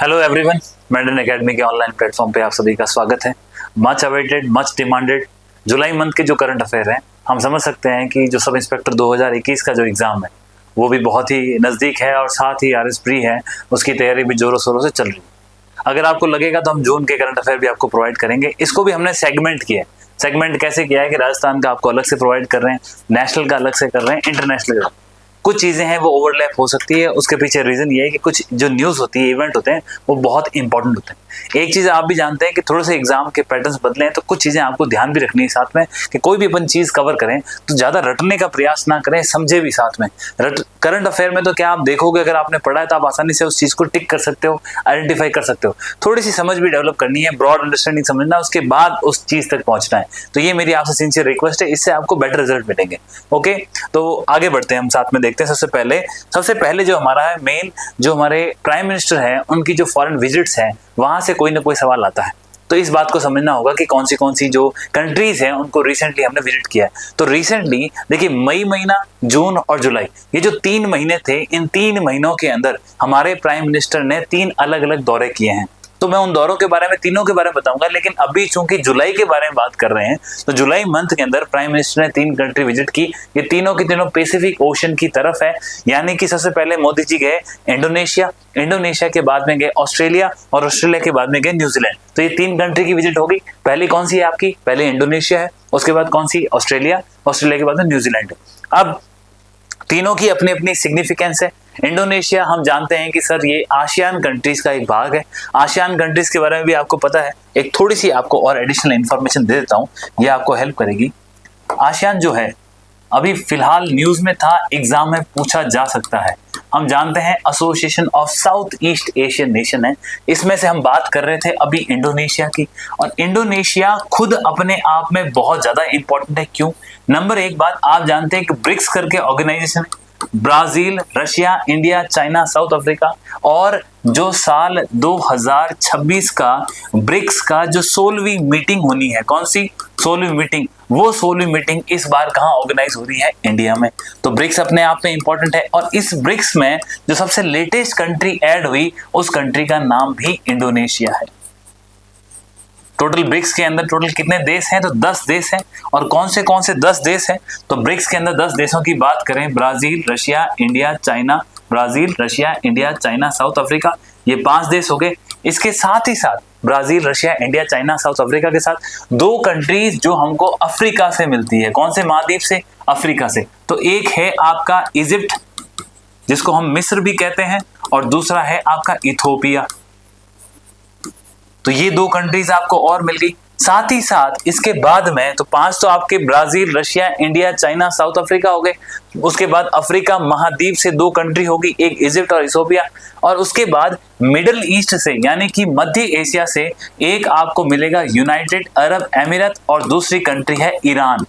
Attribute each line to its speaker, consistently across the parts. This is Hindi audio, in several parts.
Speaker 1: हेलो एवरीवन, मेडन एकेडमी के ऑनलाइन प्लेटफॉर्म पे आप सभी का स्वागत है। मच अवेटेड, मच डिमांडेड जुलाई मंथ के जो करंट अफेयर हैं, हम समझ सकते हैं कि जो सब इंस्पेक्टर 2021 का जो एग्ज़ाम है वो भी बहुत ही नज़दीक है और साथ ही आरएस प्री है, उसकी तैयारी भी ज़ोरों शोरों से चल रही है। अगर आपको लगेगा तो हम जून के करंट अफेयर भी आपको प्रोवाइड करेंगे। इसको भी हमने सेगमेंट किया है। सेगमेंट कैसे किया है कि राजस्थान का आपको अलग से प्रोवाइड कर रहे हैं, नेशनल का अलग से कर रहे हैं, इंटरनेशनल का। कुछ चीज़ें हैं वो ओवरलैप हो सकती है। उसके पीछे रीज़न ये है कि कुछ जो न्यूज़ होती है, इवेंट होते हैं, वो बहुत इंपॉर्टेंट होते हैं। एक चीज़ आप भी जानते हैं कि थोड़े से एग्जाम के पैटर्न्स बदले हैं, तो कुछ चीज़ें आपको ध्यान भी रखनी है साथ में कि कोई भी अपन चीज़ कवर करें तो ज़्यादा रटने का प्रयास ना करें, समझे भी साथ में। करंट अफेयर में तो क्या आप देखोगे, अगर आपने पढ़ा है तो आप आसानी से उस चीज़ को टिक कर सकते हो, आइडेंटिफाई कर सकते हो। थोड़ी सी समझ भी डेवलप करनी है, ब्रॉड अंडरस्टैंडिंग समझना, उसके बाद उस चीज़ तक पहुँचना है। तो ये मेरी आपसे सिंसियर रिक्वेस्ट है, इससे आपको बेटर रिजल्ट मिलेंगे। ओके, तो आगे बढ़ते हैं, हम साथ में देखते हैं। सबसे पहले जो हमारा है मेन, जो हमारे प्राइम मिनिस्टर हैं, उनकी जो फॉरेन विजिट्स हैं, वहां से कोई ना कोई सवाल आता है। तो इस बात को समझना होगा कि कौन सी जो कंट्रीज हैं उनको रिसेंटली हमने विजिट किया है। तो रिसेंटली देखिए, मई महीना, जून और जुलाई, ये जो 3 महीने थे, इन 3 महीनों के अंदर हमारे प्राइम मिनिस्टर ने 3 अलग अलग दौरे किए हैं। तो मैं उन दौरों के बारे में, तीनों के बारे में बताऊंगा, लेकिन अभी चूंकि जुलाई के बारे में बात कर रहे हैं, तो जुलाई मंथ के अंदर प्राइम मिनिस्टर ने 3 कंट्री विजिट की। ये तीनों की तीनों पैसिफिक ओशन की तरफ है। यानी कि सबसे पहले मोदी जी गए इंडोनेशिया, इंडोनेशिया के बाद में गए ऑस्ट्रेलिया, और ऑस्ट्रेलिया के बाद में गए न्यूजीलैंड। तो ये 3 कंट्री की विजिट होगी। पहली कौन सी है आपकी? पहले इंडोनेशिया है, उसके बाद कौन सी? ऑस्ट्रेलिया, ऑस्ट्रेलिया के बाद में न्यूजीलैंड है। अब तीनों की अपनी अपनी सिग्निफिकेंस है। इंडोनेशिया हम जानते हैं कि सर ये आसियान कंट्रीज का एक भाग है। आसियान कंट्रीज के बारे में भी आपको पता है। एक थोड़ी सी आपको और एडिशनल इंफॉर्मेशन दे देता हूँ, ये आपको हेल्प करेगी। आसियान जो है, अभी फिलहाल न्यूज में था, एग्जाम में पूछा जा सकता है। हम जानते हैं association of south east Asian nation है। इसमें से हम बात कर रहे थे अभी इंडोनेशिया की, और इंडोनेशिया खुद अपने आप में बहुत ज्यादा इंपॉर्टेंट है। क्यों? नंबर 1 बात आप जानते हैं कि ब्रिक्स करके organisation, Brazil, Russia, India, China, South Africa, और जो साल 2026 का ब्रिक्स का जो 16वीं मीटिंग होनी है, कौन सी 16वीं मीटिंग? वो 16वीं मीटिंग इस बार कहाँ ऑर्गेनाइज हो रही है? इंडिया में। तो ब्रिक्स अपने आप में इंपॉर्टेंट है, और इस ब्रिक्स में जो सबसे लेटेस्ट कंट्री ऐड हुई, उस कंट्री का नाम भी इंडोनेशिया है। टोटल ब्रिक्स के अंदर टोटल कितने देश हैं? तो 10 देश हैं। और कौन से 10 देश हैं? तो ब्रिक्स के अंदर 10 देशों की बात करें, Brazil, Russia, India, China, Brazil, Russia, India, China, South Africa, ये 5 देश हो गए। इसके साथ ही साथ Brazil, Russia, India, China, South Africa के साथ 2 कंट्रीज जो हमको अफ्रीका से मिलती है। कौन से महाद्वीप से? अफ्रीका से। तो एक है आपका इजिप्ट, जिसको हम मिस्र भी कहते हैं, और दूसरा है आपका इथोपिया। तो ये 2 कंट्रीज आपको और मिल गई। साथ ही साथ इसके बाद में तो 5 तो आपके Brazil, Russia, India, China, South Africa हो गए। उसके बाद अफ्रीका महाद्वीप से 2 कंट्री होगी, एक इजिप्ट और इथोपिया। और उसके बाद मिडिल ईस्ट से, यानी कि मध्य एशिया से, एक आपको मिलेगा यूनाइटेड अरब अमीरात, और दूसरी कंट्री है ईरान।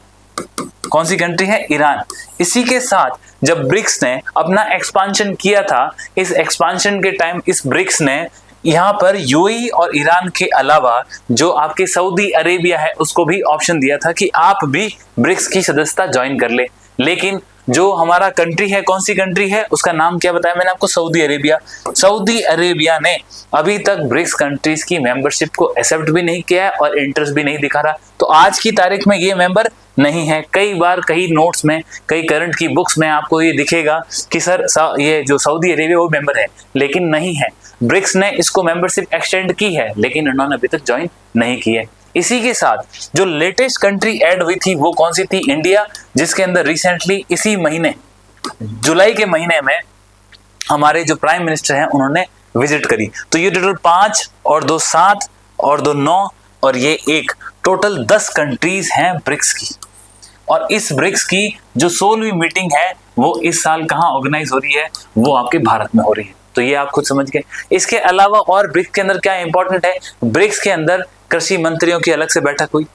Speaker 1: कौन सी कंट्री है? ईरान। इसी के साथ जब ब्रिक्स ने अपना एक्सपांशन किया था, इस एक्सपांशन के टाइम इस ब्रिक्स ने यहाँ पर यूएई और ईरान के अलावा जो आपके सऊदी अरेबिया है, उसको भी ऑप्शन दिया था कि आप भी ब्रिक्स की सदस्यता ज्वाइन कर ले। लेकिन जो हमारा कंट्री है, कौन सी कंट्री है, उसका नाम क्या बताया मैंने आपको? Saudi Arabia. सऊदी अरेबिया ने अभी तक ब्रिक्स कंट्रीज की मेंबरशिप को एक्सेप्ट भी नहीं किया है और इंटरेस्ट भी नहीं दिखा रहा। तो आज की तारीख में ये मेंबर नहीं है। कई बार कई नोट्स में, कई करंट की बुक्स में आपको ये दिखेगा कि सर ये जो सऊदी अरेबिया वो मेंबर है, लेकिन नहीं है। ब्रिक्स ने इसको मेंबरशिप एक्सटेंड की है, लेकिन उन्होंने अभी तक ज्वाइन नहीं की है। इसी के साथ जो लेटेस्ट कंट्री ऐड हुई थी, वो कौन सी थी? इंडिया, जिसके अंदर रिसेंटली इसी महीने, जुलाई के महीने में, हमारे जो प्राइम मिनिस्टर हैं उन्होंने विजिट करी। तो ये टोटल 5 और 2 7 और 2 9 और ये 1, टोटल 10 कंट्रीज हैं ब्रिक्स की। और इस ब्रिक्स की जो 16वीं मीटिंग है, वो इस साल कहाँ ऑर्गेनाइज हो रही है? वो आपके भारत में हो रही है। तो ये आप खुद समझ गए। इसके अलावा और ब्रिक्स के अंदर क्या इंपॉर्टेंट है? ब्रिक्स के अंदर कृषि मंत्रियों की अलग से बैठक हुई,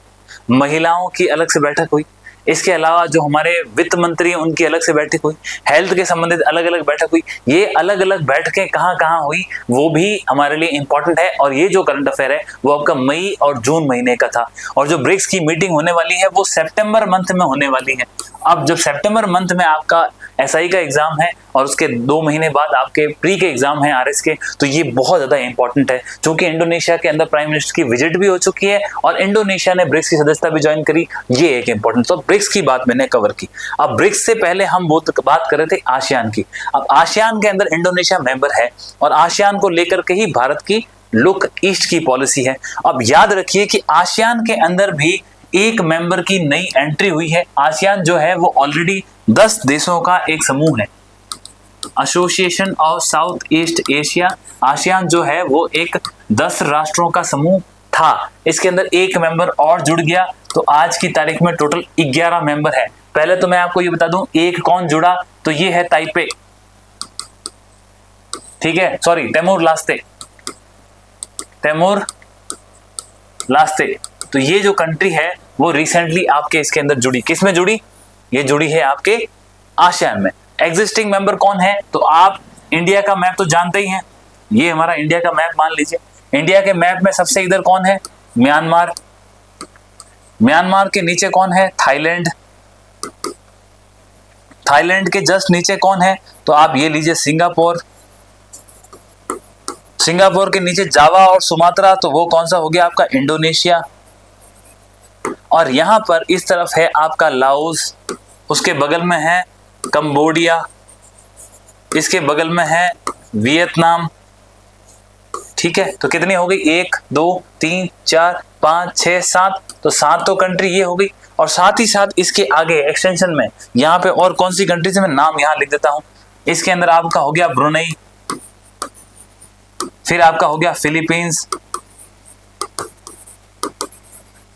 Speaker 1: महिलाओं की अलग से बैठक हुई, इसके अलावा जो हमारे वित्त मंत्री हैं उनकी अलग से बैठक हुई, हेल्थ के संबंधित अलग अलग बैठक हुई। ये अलग अलग बैठकें कहाँ कहाँ हुई वो भी हमारे लिए इंपॉर्टेंट है। और ये जो करंट अफेयर है वो आपका मई और जून महीने का था। और जो ब्रिक्स की मीटिंग होने वाली है वो सितंबर मंथ में होने वाली है। अब जब सितंबर मंथ में आपका SI का एग्जाम है और उसके 2 महीने बाद आपके प्री के एग्जाम है RS के। तो ये बहुत ज्यादा इंपॉर्टेंट है, क्योंकि इंडोनेशिया के अंदर प्राइम मिनिस्टर की विजिट भी हो चुकी है और इंडोनेशिया ने ब्रिक्स की सदस्यता भी ज्वाइन करी। ये एक इंपॉर्टेंट, तो ब्रिक्स की बात मैंने कवर की। अब ब्रिक्स से पहले हम बात कर रहे थे आसियान की। अब आसियान के अंदर इंडोनेशिया मेंबर है और आसियान को लेकर के ही भारत की लुक ईस्ट की पॉलिसी है। अब याद रखिए कि आसियान के अंदर भी एक मेंबर की नई एंट्री हुई है। आसियान जो है वो ऑलरेडी 10 देशों का एक समूह है, association of south east Asia. ASEAN जो है वो एक 10 राष्ट्रों का समूह था, इसके अंदर एक मेंबर और जुड़ गया, तो आज की तारीख में टोटल 11 मेंबर है। पहले तो मैं आपको ये बता दूं एक कौन जुड़ा, तो ये है ताइपे, ठीक है, सॉरी तैमूर लास्ते। तो ये जो कंट्री है वो रिसेंटली आपके इसके अंदर जुड़ी। किस में जुड़ी? ये जुड़ी है आपके आसियान में। एग्जिस्टिंग मेंबर कौन है? तो आप इंडिया का मैप तो जानते ही हैं, ये हमारा इंडिया का मैप मान लीजिए। इंडिया के मैप में सबसे इधर कौन है? म्यांमार। म्यांमार के नीचे कौन है? थाईलैंड। थाईलैंड के जस्ट नीचे कौन है? तो आप ये लीजिए सिंगापुर। सिंगापुर के नीचे जावा और सुमात्रा, तो वो कौन सा हो गया आपका? इंडोनेशिया। और यहां पर इस तरफ है आपका लाओस, उसके बगल में है कंबोडिया, इसके बगल में है वियतनाम, ठीक है। तो कितनी हो गई? 1 2 3 4 5 6 7, तो 7 तो कंट्री ये हो गई। और साथ ही साथ इसके आगे एक्सटेंशन में यहाँ पे और कौन सी कंट्री से मैं नाम यहाँ लिख देता हूं। इसके अंदर आपका हो गया ब्रुनेई, फिर आपका हो गया फिलीपींस,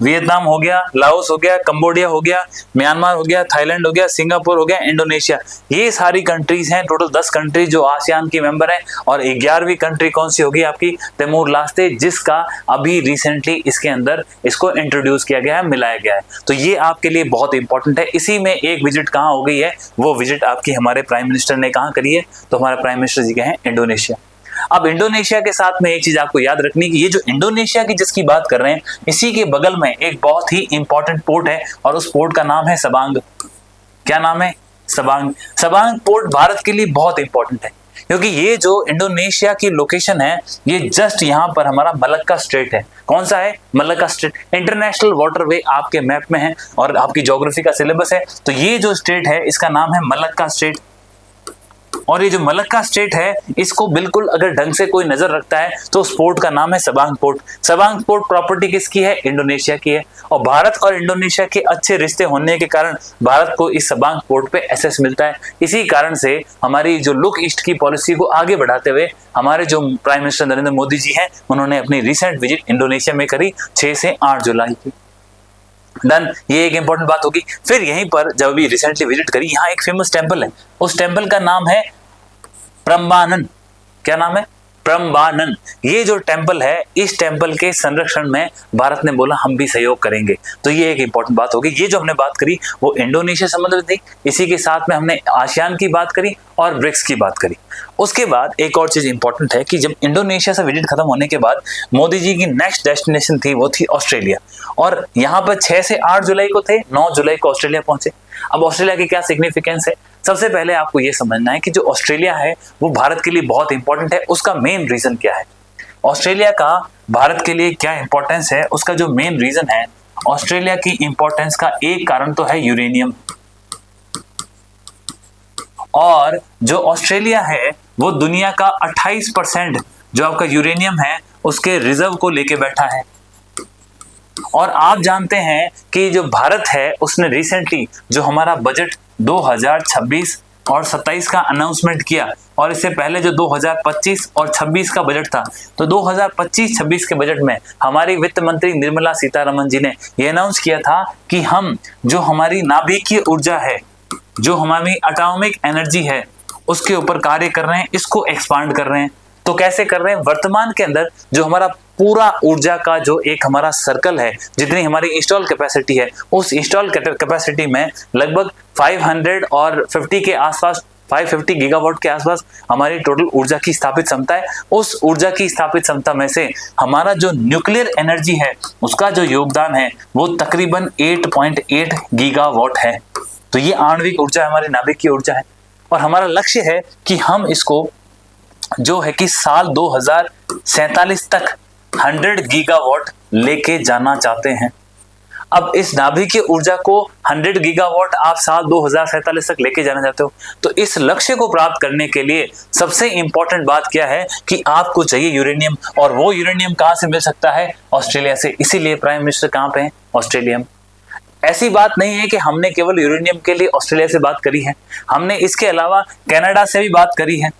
Speaker 1: वियतनाम हो गया, लाओस हो गया, कंबोडिया हो गया, म्यांमार हो गया, थाईलैंड हो गया, सिंगापुर हो गया, इंडोनेशिया। ये सारी कंट्रीज हैं, टोटल 10 कंट्री जो आसियान की मेंबर है। और 11वीं कंट्री कौन सी होगी आपकी? तैमूर लास्ते, जिसका अभी रिसेंटली इसके अंदर इसको इंट्रोड्यूस किया गया है, मिलाया गया है। तो ये आपके लिए बहुत इंपॉर्टेंट है। इसी में एक विजिट कहाँ हो गई है? वो विजिट आपकी हमारे प्राइम मिनिस्टर ने कहाँ करी है? तो हमारे प्राइम मिनिस्टर जी के हैं इंडोनेशिया। अब इंडोनेशिया के साथ में एक चीज आपको याद रखनी कि ये जो इंडोनेशिया की जिसकी बात कर रहे हैं, इसी के बगल में एक बहुत ही इंपॉर्टेंट पोर्ट है और उस पोर्ट का नाम है सबांग। क्या नाम है? सबांग। सबांग पोर्ट भारत के लिए बहुत इंपॉर्टेंट है, क्योंकि ये जो इंडोनेशिया की लोकेशन है ये जस्ट यहाँ पर हमारा मलक्का स्ट्रेट है। कौन सा है? Malacca strait. इंटरनेशनल वाटरवे आपके मैप में है और आपकी ज्योग्राफी का सिलेबस है। तो ये जो स्टेट है इसका नाम है मलक्का स्टेट। और ये जो मलक्का स्टेट है इसको बिल्कुल अगर ढंग से कोई नजर रखता है तो उस पोर्ट का नाम है Sabang port. Sabang port property किसकी है? इंडोनेशिया की है। और भारत और इंडोनेशिया के अच्छे रिश्ते होने के कारण भारत को इस सबांग पोर्ट पे एक्सेस मिलता है। इसी कारण से हमारी जो लुक ईस्ट की पॉलिसी को आगे बढ़ाते हुए हमारे जो प्राइम मिनिस्टर नरेंद्र मोदी जी हैं उन्होंने अपनी रिसेंट विजिट इंडोनेशिया में करी 6 से 8 जुलाई की। डन, ये एक इंपॉर्टेंट बात होगी। फिर यहीं पर जब अभी रिसेंटली विजिट करी, यहाँ एक फेमस टेंपल है, उस टेंपल का नाम है प्रम्बानन। क्या नाम है? प्रम्बानन। ये जो टेंपल है, इस टेंपल के संरक्षण में भारत ने बोला हम भी सहयोग करेंगे। तो ये एक इंपॉर्टेंट बात होगी। ये जो हमने बात करी वो इंडोनेशिया संबंधित थी, इसी के साथ में हमने आसियान की बात करी और ब्रिक्स की बात करी। उसके बाद एक और चीज इंपॉर्टेंट है कि जब इंडोनेशिया से विजिट खत्म होने के बाद मोदी जी की नेक्स्ट डेस्टिनेशन थी वो थी ऑस्ट्रेलिया। और यहाँ पर 6 से 8 जुलाई को थे, 9 जुलाई को ऑस्ट्रेलिया पहुंचे। अब ऑस्ट्रेलिया की क्या सिग्निफिकेंस है? सबसे पहले आपको यह समझना है कि जो ऑस्ट्रेलिया है वो भारत के लिए बहुत इंपॉर्टेंट है। उसका मेन रीजन क्या है? ऑस्ट्रेलिया का भारत के लिए क्या इंपॉर्टेंस है? उसका जो मेन रीजन है, ऑस्ट्रेलिया की इंपॉर्टेंस का एक कारण तो है यूरेनियम। और जो ऑस्ट्रेलिया है वो दुनिया का 28% जो आपका यूरेनियम है उसके रिजर्व को लेके बैठा है। और आप जानते हैं कि जो भारत है उसने रिसेंटली जो हमारा बजट 2026 और 27 का अनाउंसमेंट किया, और इससे पहले जो 2025 और 26 का बजट था, तो 2025-26 के बजट में हमारी वित्त मंत्री निर्मला सीतारमण जी ने यह अनाउंस किया था कि हम जो हमारी नाभिकीय ऊर्जा है, जो हमारी एटॉमिक एनर्जी है, उसके ऊपर कार्य कर रहे हैं, इसको एक्सपांड कर रहे हैं। तो कैसे कर रहे हैं? वर्तमान के अंदर जो हमारा पूरा ऊर्जा का जो एक हमारा सर्कल है, जितनी हमारी इंस्टॉल कैपेसिटी है, उस इंस्टॉल कैपेसिटी में लगभग 550 के आसपास, 550 गीगावाट के आसपास हमारी टोटल ऊर्जा की स्थापित क्षमता है। उस ऊर्जा की स्थापित क्षमता में से हमारा जो न्यूक्लियर एनर्जी है उसका जो योगदान है वो तकरीबन 8.8 गीगावाट है। तो ये आणविक ऊर्जा हमारी नाभिकीय ऊर्जा है। और हमारा लक्ष्य है कि हम इसको जो है कि साल 2047 तक 100 गीगावाट लेके जाना चाहते हैं। अब इस नाभिकीय ऊर्जा को 100 गीगावाट आप साल 2047 तक लेके जाना चाहते हो, तो इस लक्ष्य को प्राप्त करने के लिए सबसे इंपॉर्टेंट बात क्या है कि आपको चाहिए यूरेनियम। और वो यूरेनियम कहां से मिल सकता है? ऑस्ट्रेलिया से। इसीलिए प्राइम मिनिस्टर कहां पे हैं? ऑस्ट्रेलिया में। ऐसी बात नहीं है कि हमने केवल यूरेनियम के लिए ऑस्ट्रेलिया से बात करी है, हमने इसके अलावा कनाडा से भी बात करी है।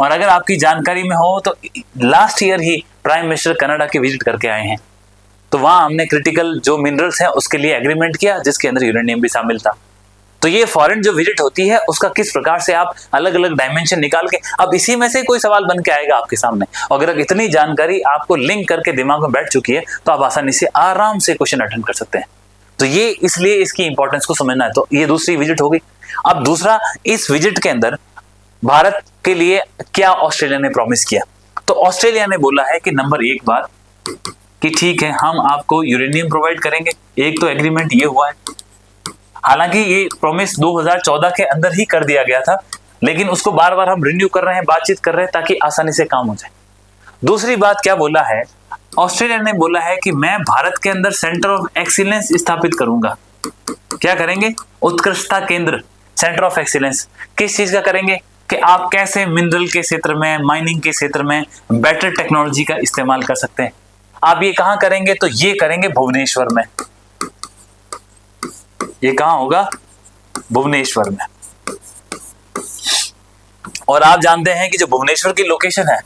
Speaker 1: और अगर आपकी जानकारी में हो तो लास्ट ईयर ही प्राइम मिनिस्टर कनाडा की विजिट करके आए हैं, तो वहां हमने क्रिटिकल जो मिनरल्स हैं उसके लिए एग्रीमेंट किया, जिसके अंदर यूरेनियम भी शामिल था। तो ये फॉरेन जो विजिट होती है उसका किस प्रकार से आप अलग अलग डायमेंशन निकाल के, अब इसी में से कोई सवाल बन के आएगा आपके सामने। अगर इतनी जानकारी आपको लिंक करके दिमाग में बैठ चुकी है तो आप आसानी से आराम से क्वेश्चन अटेंड कर सकते हैं। तो ये इसलिए इसकी इंपॉर्टेंस को समझना है। तो ये दूसरी विजिट होगी। अब दूसरा, इस विजिट के अंदर भारत के लिए क्या ऑस्ट्रेलिया ने प्रॉमिस किया? तो ऑस्ट्रेलिया ने बोला है कि नंबर 1 बात कि ठीक है, हम आपको यूरेनियम प्रोवाइड करेंगे। एक तो एग्रीमेंट ये हुआ है, हालांकि ये प्रॉमिस 2014 के अंदर ही कर दिया गया था, लेकिन उसको बार बार हम रिन्यू कर रहे हैं, बातचीत कर रहे हैं ताकि आसानी से काम हो जाए। दूसरी बात क्या बोला है? ऑस्ट्रेलिया ने बोला है कि मैं भारत के अंदर सेंटर ऑफ एक्सीलेंस स्थापित करूंगा। क्या करेंगे? उत्कृष्टता केंद्र, सेंटर ऑफ एक्सीलेंस। किस चीज का करेंगे? कि आप कैसे मिनरल के क्षेत्र में, माइनिंग के क्षेत्र में बेटर टेक्नोलॉजी का इस्तेमाल कर सकते हैं। आप ये कहां करेंगे? तो ये करेंगे भुवनेश्वर में। ये कहां होगा? भुवनेश्वर में। और आप जानते हैं कि जो भुवनेश्वर की लोकेशन है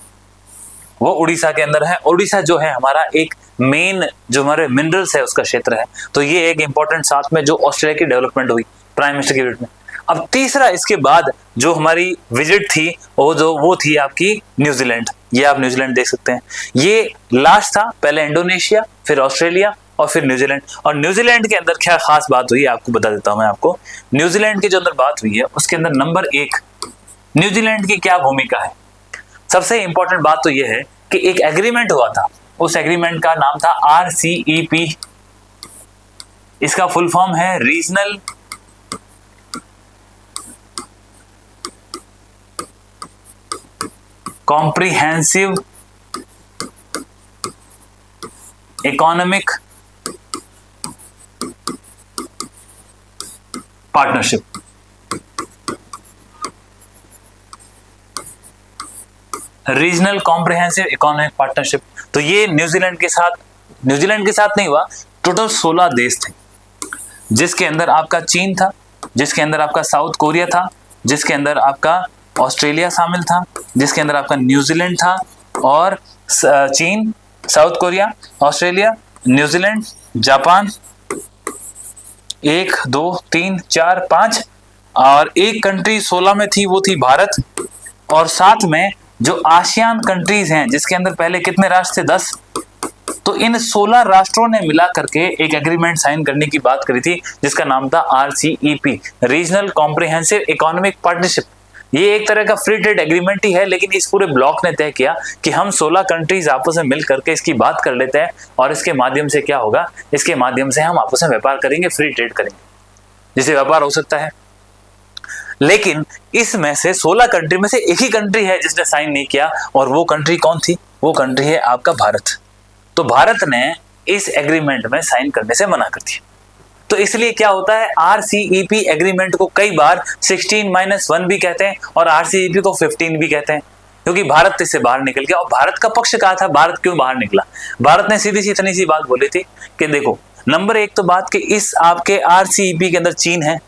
Speaker 1: वो उड़ीसा के अंदर है। उड़ीसा जो है हमारा एक मेन जो हमारे मिनरल्स है उसका क्षेत्र है। तो ये एक इंपॉर्टेंट साथ में जो ऑस्ट्रेलिया की डेवलपमेंट हुई प्राइम मिनिस्टर की विजिट में। अब तीसरा, इसके बाद जो हमारी विजिट थी वो थी आपकी न्यूजीलैंड। ये आप न्यूजीलैंड देख सकते हैं, ये लास्ट था। पहले इंडोनेशिया, फिर ऑस्ट्रेलिया और फिर न्यूजीलैंड। और न्यूजीलैंड के अंदर क्या खास बात हुई आपको बता देता हूं मैं आपको। न्यूजीलैंड के जो अंदर बात हुई है उसके अंदर नंबर 1 न्यूजीलैंड की क्या भूमिका है। सबसे इंपॉर्टेंट बात तो यह है कि एक एग्रीमेंट हुआ था, उस एग्रीमेंट का नाम था RCEP। इसका फुल फॉर्म है regional comprehensive economic partnership. Regional comprehensive economic partnership. तो ये न्यूजीलैंड के साथ नहीं हुआ, टोटल 16 देश थे, जिसके अंदर आपका चीन था, जिसके अंदर आपका साउथ कोरिया था, जिसके अंदर आपका ऑस्ट्रेलिया शामिल था, जिसके अंदर आपका न्यूजीलैंड था। और चीन, south Korea, Australia, New Zealand, Japan, 1 2 3 4 5 और एक कंट्री 16 में थी, वो थी भारत। और साथ में जो आसियान कंट्रीज हैं, जिसके अंदर पहले कितने राष्ट्र थे? 10। तो इन 16 राष्ट्रों ने मिला करके एक एग्रीमेंट साइन करने की बात करी थी, जिसका नाम था RCEP, regional comprehensive economic partnership. ये एक तरह का फ्री ट्रेड एग्रीमेंट ही है, लेकिन इस पूरे ब्लॉक ने तय किया कि हम 16 कंट्रीज आपस में मिल करके इसकी बात कर लेते हैं, और इसके माध्यम से क्या होगा? इसके माध्यम से हम आपस में व्यापार करेंगे, फ्री ट्रेड करेंगे, जिससे व्यापार हो सकता है। लेकिन इसमें से 16 कंट्री में से एक ही कंट्री है जिसने साइन नहीं किया, और वो कंट्री कौन थी? वो कंट्री है आपका भारत। तो भारत ने इस एग्रीमेंट में साइन करने से मना कर दिया। तो इसलिए क्या होता है, RCEP एग्रीमेंट को कई बार 16-1 भी कहते हैं और RCEP को 15 भी कहते हैं, क्योंकि भारत इससे बाहर निकल गया। और भारत का पक्ष कहा था, भारत क्यों बाहर निकला? भारत ने सीधी सी इतनी सी बात बोली थी कि देखो, नंबर 1 तो बात कि इस आपके RCEP के अंदर चीन है,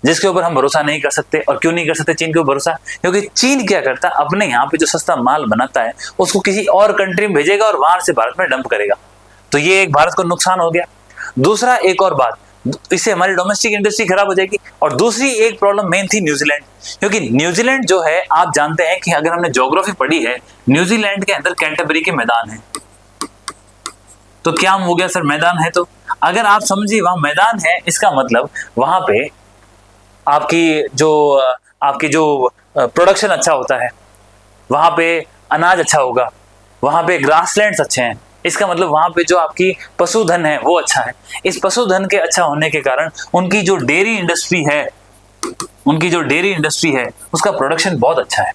Speaker 1: जिसके ऊपर हम भरोसा नहीं कर सकते। और क्यों नहीं कर सकते चीन के ऊपर भरोसा? क्योंकि चीन क्या करता है, अपने यहाँ पे जो सस्ता माल बनाता है उसको किसी और कंट्री में भेजेगा और वहां से भारत में डंप करेगा। तो ये एक भारत को नुकसान हो गया। दूसरा, एक और बात, इससे हमारी डोमेस्टिक इंडस्ट्री खराब हो जाएगी। और दूसरी एक प्रॉब्लम मेन थी न्यूजीलैंड, क्योंकि न्यूजीलैंड जो है, आप जानते हैं कि अगर हमने ज्योग्राफी पढ़ी है, न्यूजीलैंड के अंदर कैंटरबरी के मैदान है। तो क्या हो गया सर, मैदान है? तो अगर आप समझिए वहां मैदान है, इसका मतलब वहां पे आपकी जो प्रोडक्शन अच्छा होता है, वहां पे अनाज अच्छा होगा, वहां पे ग्रासलैंड्स अच्छे हैं। इसका मतलब वहां पे जो आपकी पशुधन है वो अच्छा है। इस पशुधन के अच्छा होने के कारण उनकी जो डेयरी इंडस्ट्री है उनकी जो डेयरी इंडस्ट्री है उसका प्रोडक्शन बहुत अच्छा है।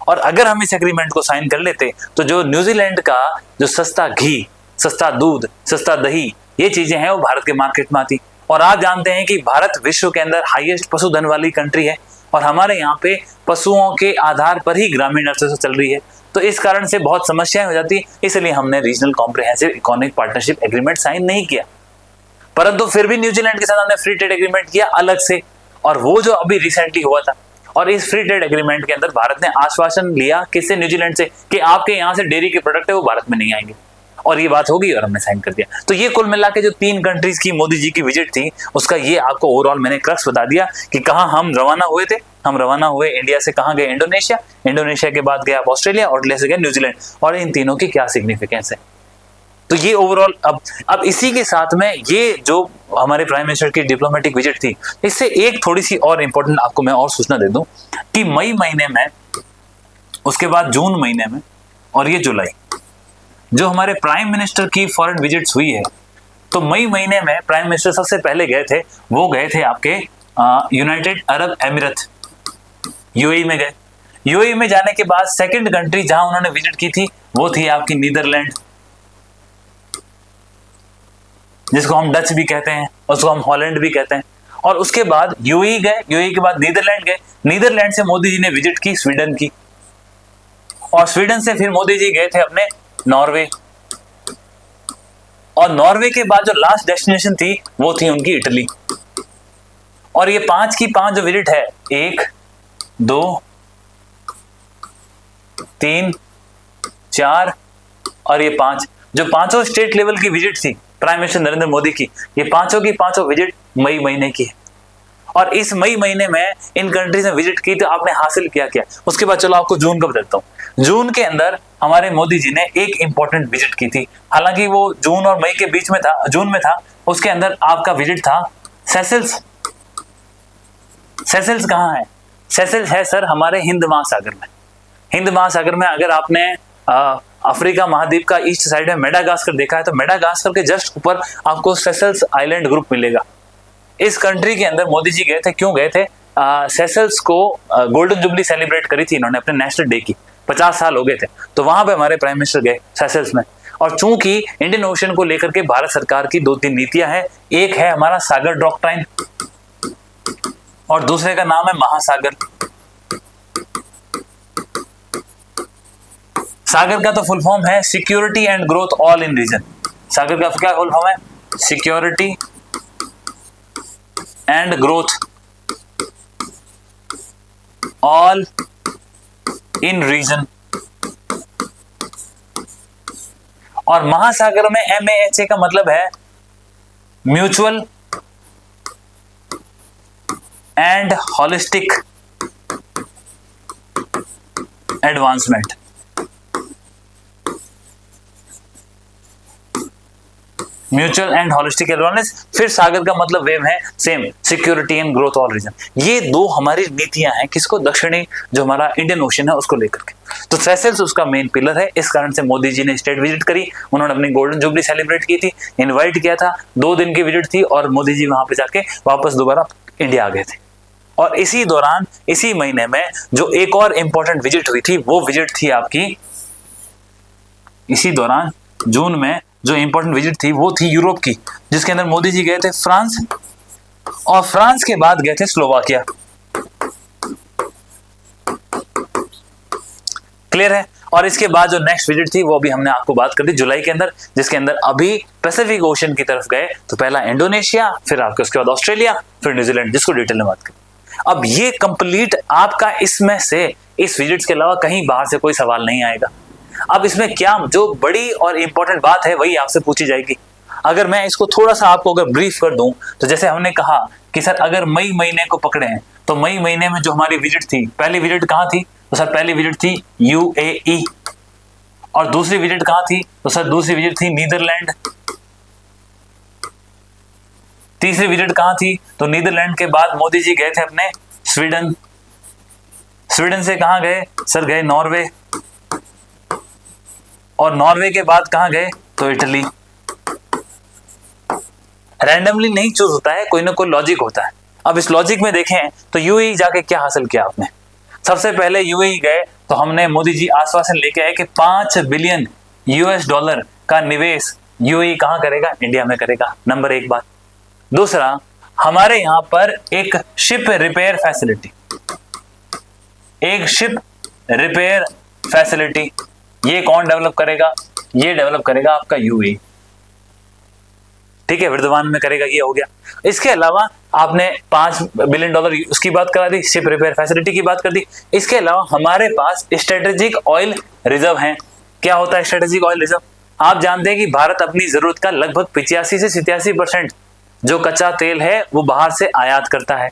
Speaker 1: और अगर हम इस एग्रीमेंट को साइन कर लेते तो जो न्यूजीलैंड का जो सस्ता घी, सस्ता दूध, सस्ता दही, ये चीजें हैं वो भारत के मार्केट में आती। और आप जानते हैं कि भारत विश्व के अंदर हाईएस्ट पशुधन वाली कंट्री है और हमारे यहाँ पे पशुओं के आधार पर ही ग्रामीण अर्थव्यवस्था चल रही है। तो इस कारण से बहुत समस्याएं हो जाती, इसलिए हमने regional comprehensive economic partnership agreement sign नहीं किया। परंतु फिर भी न्यूजीलैंड के साथ हमने फ्री ट्रेड एग्रीमेंट किया अलग से, और वो जो अभी रिसेंटली हुआ था। और इस फ्री ट्रेड एग्रीमेंट के अंदर भारत ने आश्वासन लिया किससे, न्यूजीलैंड से, कि आपके यहाँ से डेयरी के प्रोडक्ट है वो भारत में नहीं आएंगे। और ये बात होगी और हमने साइन कर दिया। तो ये कुल मिला के जो 3 कंट्रीज की मोदी जी की विजिट थी उसका ये आपको ओवरऑल मैंने क्रक्स बता दिया कि कहाँ हम रवाना हुए थे। हम रवाना हुए इंडिया से, कहाँ गए, इंडोनेशिया, इंडोनेशिया के बाद गया ऑस्ट्रेलिया, ऑस्ट्रेलिया से गए न्यूजीलैंड, और इन तीनों की क्या सिग्निफिकेंस है। तो ये ओवरऑल अब इसी के साथ में ये जो हमारे प्राइम मिनिस्टर की डिप्लोमेटिक विजिट थी, इससे एक थोड़ी सी और इंपॉर्टेंट आपको मैं और सूचना दे दूं कि मई महीने में, उसके बाद जून महीने में और ये जुलाई, जो हमारे प्राइम मिनिस्टर की फॉरेन विजिट्स हुई है, तो मई महीने में प्राइम मिनिस्टर सबसे पहले गए थे, वो गए थे आपके यूनाइटेड अरब एमिरेट, यूएई में गए। यूएई में जाने के बाद सेकंड कंट्री जहां उन्होंने विजिट की थी वो थी आपकी नीदरलैंड, जिसको हम डच भी कहते हैं, उसको हम हॉलैंड भी कहते हैं। और उसके बाद यूएई गए, यूएई के बाद नीदरलैंड गए, नीदरलैंड से मोदी जी ने विजिट की स्वीडन की, और स्वीडन से फिर मोदी जी गए थे अपने नॉर्वे, और नॉर्वे के बाद जो लास्ट डेस्टिनेशन थी वो थी उनकी इटली। और ये 5 की 5 जो विजिट है, 1, 2, 3, 4 और ये 5, जो पांचों स्टेट लेवल की विजिट थी प्राइम मिनिस्टर नरेंद्र मोदी की, ये पांचों की पांचों विजिट मई महीने की है। और इस मई महीने में इन कंट्रीज में विजिट की तो आपने हासिल क्या किया। उसके बाद चलो आपको जून का बताता हूँ। जून के अंदर हमारे मोदी जी ने एक इंपॉर्टेंट विजिट की थी, हालांकि वो जून और मई के बीच में था, जून में था। उसके अंदर आपका विजिट था सेशेल्स। सेशेल्स कहाँ है? सेशेल्स है सर हमारे हिंद महासागर में। हिंद महासागर में अगर आपने अफ्रीका महाद्वीप का ईस्ट साइड में मेडागास्कर देखा है तो मेडागास्कर के जस्ट ऊपर आपको सेशेल्स आइलैंड ग्रुप मिलेगा। इस कंट्री के अंदर मोदी जी गए थे। क्यों गए थे? सेशेल्स को गोल्डन जुबली सेलिब्रेट करी थी इन्होंने अपने नेशनल डे की, 50 साल हो गए थे, तो वहां पे हमारे प्राइम मिनिस्टर गए सेशेल्स में। और चूंकि इंडियन ओशन को लेकर के भारत सरकार की 2-3 नीतियां हैं, एक है हमारा सागर डॉक्ट्राइन और दूसरे का नाम है महासागर। सागर का तो फुल फॉर्म है security and growth all in region. Sagar का क्या फुल फॉर्म है? Security and growth all in region. और महासागर में MAHA का मतलब है mutual and holistic advancement. Mutual and holistic advancement. फिर सागर का मतलब वेव है same, security and growth all region. ये दो हमारी नीतियां हैं किसको? दक्षिणी जो हमारा इंडियन ओशन है उसको लेकर के। तो सेशेल्स उसका मेन पिलर है। इस कारण से मोदी जी ने स्टेट विजिट करी, उन्होंने अपनी गोल्डन जुबली सेलिब्रेट की थी, इनवाइट किया था, 2 दिन की विजिट थी और मोदी जी वहां पे जाके वापस दोबारा इंडिया आ गए थे। और इसी दौरान इसी महीने में जो एक और इंपॉर्टेंट विजिट हुई थी वो विजिट थी आपकी, इसी दौरान जून में जो इंपॉर्टेंट विजिट थी वो थी यूरोप की, जिसके अंदर मोदी जी गए थे फ्रांस और फ्रांस के बाद गए थे स्लोवाकिया। क्लियर है? और इसके बाद जो नेक्स्ट विजिट थी वो भी हमने आपको बात कर दी जुलाई के अंदर, जिसके अंदर अभी पैसिफिक ओशन की तरफ गए। तो पहला इंडोनेशिया, फिर आपके उसके बाद ऑस्ट्रेलिया, फिर न्यूजीलैंड, जिसको डिटेल में बात करें। अब ये कंप्लीट आपका इसमें से इस विजिट्स के अलावा कहीं बाहर से कोई सवाल नहीं आएगा। अब इसमें क्या जो बड़ी और इंपॉर्टेंट बात है वही आपसे पूछी जाएगी। अगर मैं इसको थोड़ा सा आपको अगर ब्रीफ कर दूं तो जैसे हमने कहा कि सर अगर मई महीने को पकड़े हैं तो मई महीने में जो हमारी विजिट थी, पहली विजिट कहाँ थी? तो सर पहली विजिट थी UAE। और दूसरी विजिट कहाँ थी? तो सर दूसरी विजिट थी नीदरलैंड। तीसरी विजिट कहाँ थी? तो नीदरलैंड के बाद मोदी जी गए थे अपने स्वीडन। स्वीडन से कहाँ गए? सर गए नॉर्वे। और नॉर्वे के बाद कहां गए? तो इटली। रैंडमली नहीं चूज होता है, कोई ना कोई लॉजिक होता है। अब इस लॉजिक में देखें तो यूएई जाके क्या हासिल किया आपने? सबसे पहले यूएई गए तो हमने मोदी जी आश्वासन लेके आए कि 5 बिलियन यूएस डॉलर का निवेश यूएई कहां करेगा? इंडिया में करेगा। नंबर एक बात। दूसरा, हमारे यहां पर एक शिप रिपेयर फैसिलिटी, ये कौन डेवलप करेगा? ये डेवलप करेगा आपका यूएई। ठीक है, वर्धमान में करेगा, ये हो गया। इसके अलावा आपने 5 बिलियन डॉलर उसकी बात करा दी, शिप रिपेयर फैसिलिटी की बात कर दी। इसके अलावा हमारे पास स्ट्रेटेजिक ऑयल रिजर्व है। क्या होता है स्ट्रेटेजिक ऑयल रिजर्व? आप जानते हैं कि भारत अपनी जरूरत का लगभग 85 से 87% जो कच्चा तेल है वो बाहर से आयात करता है।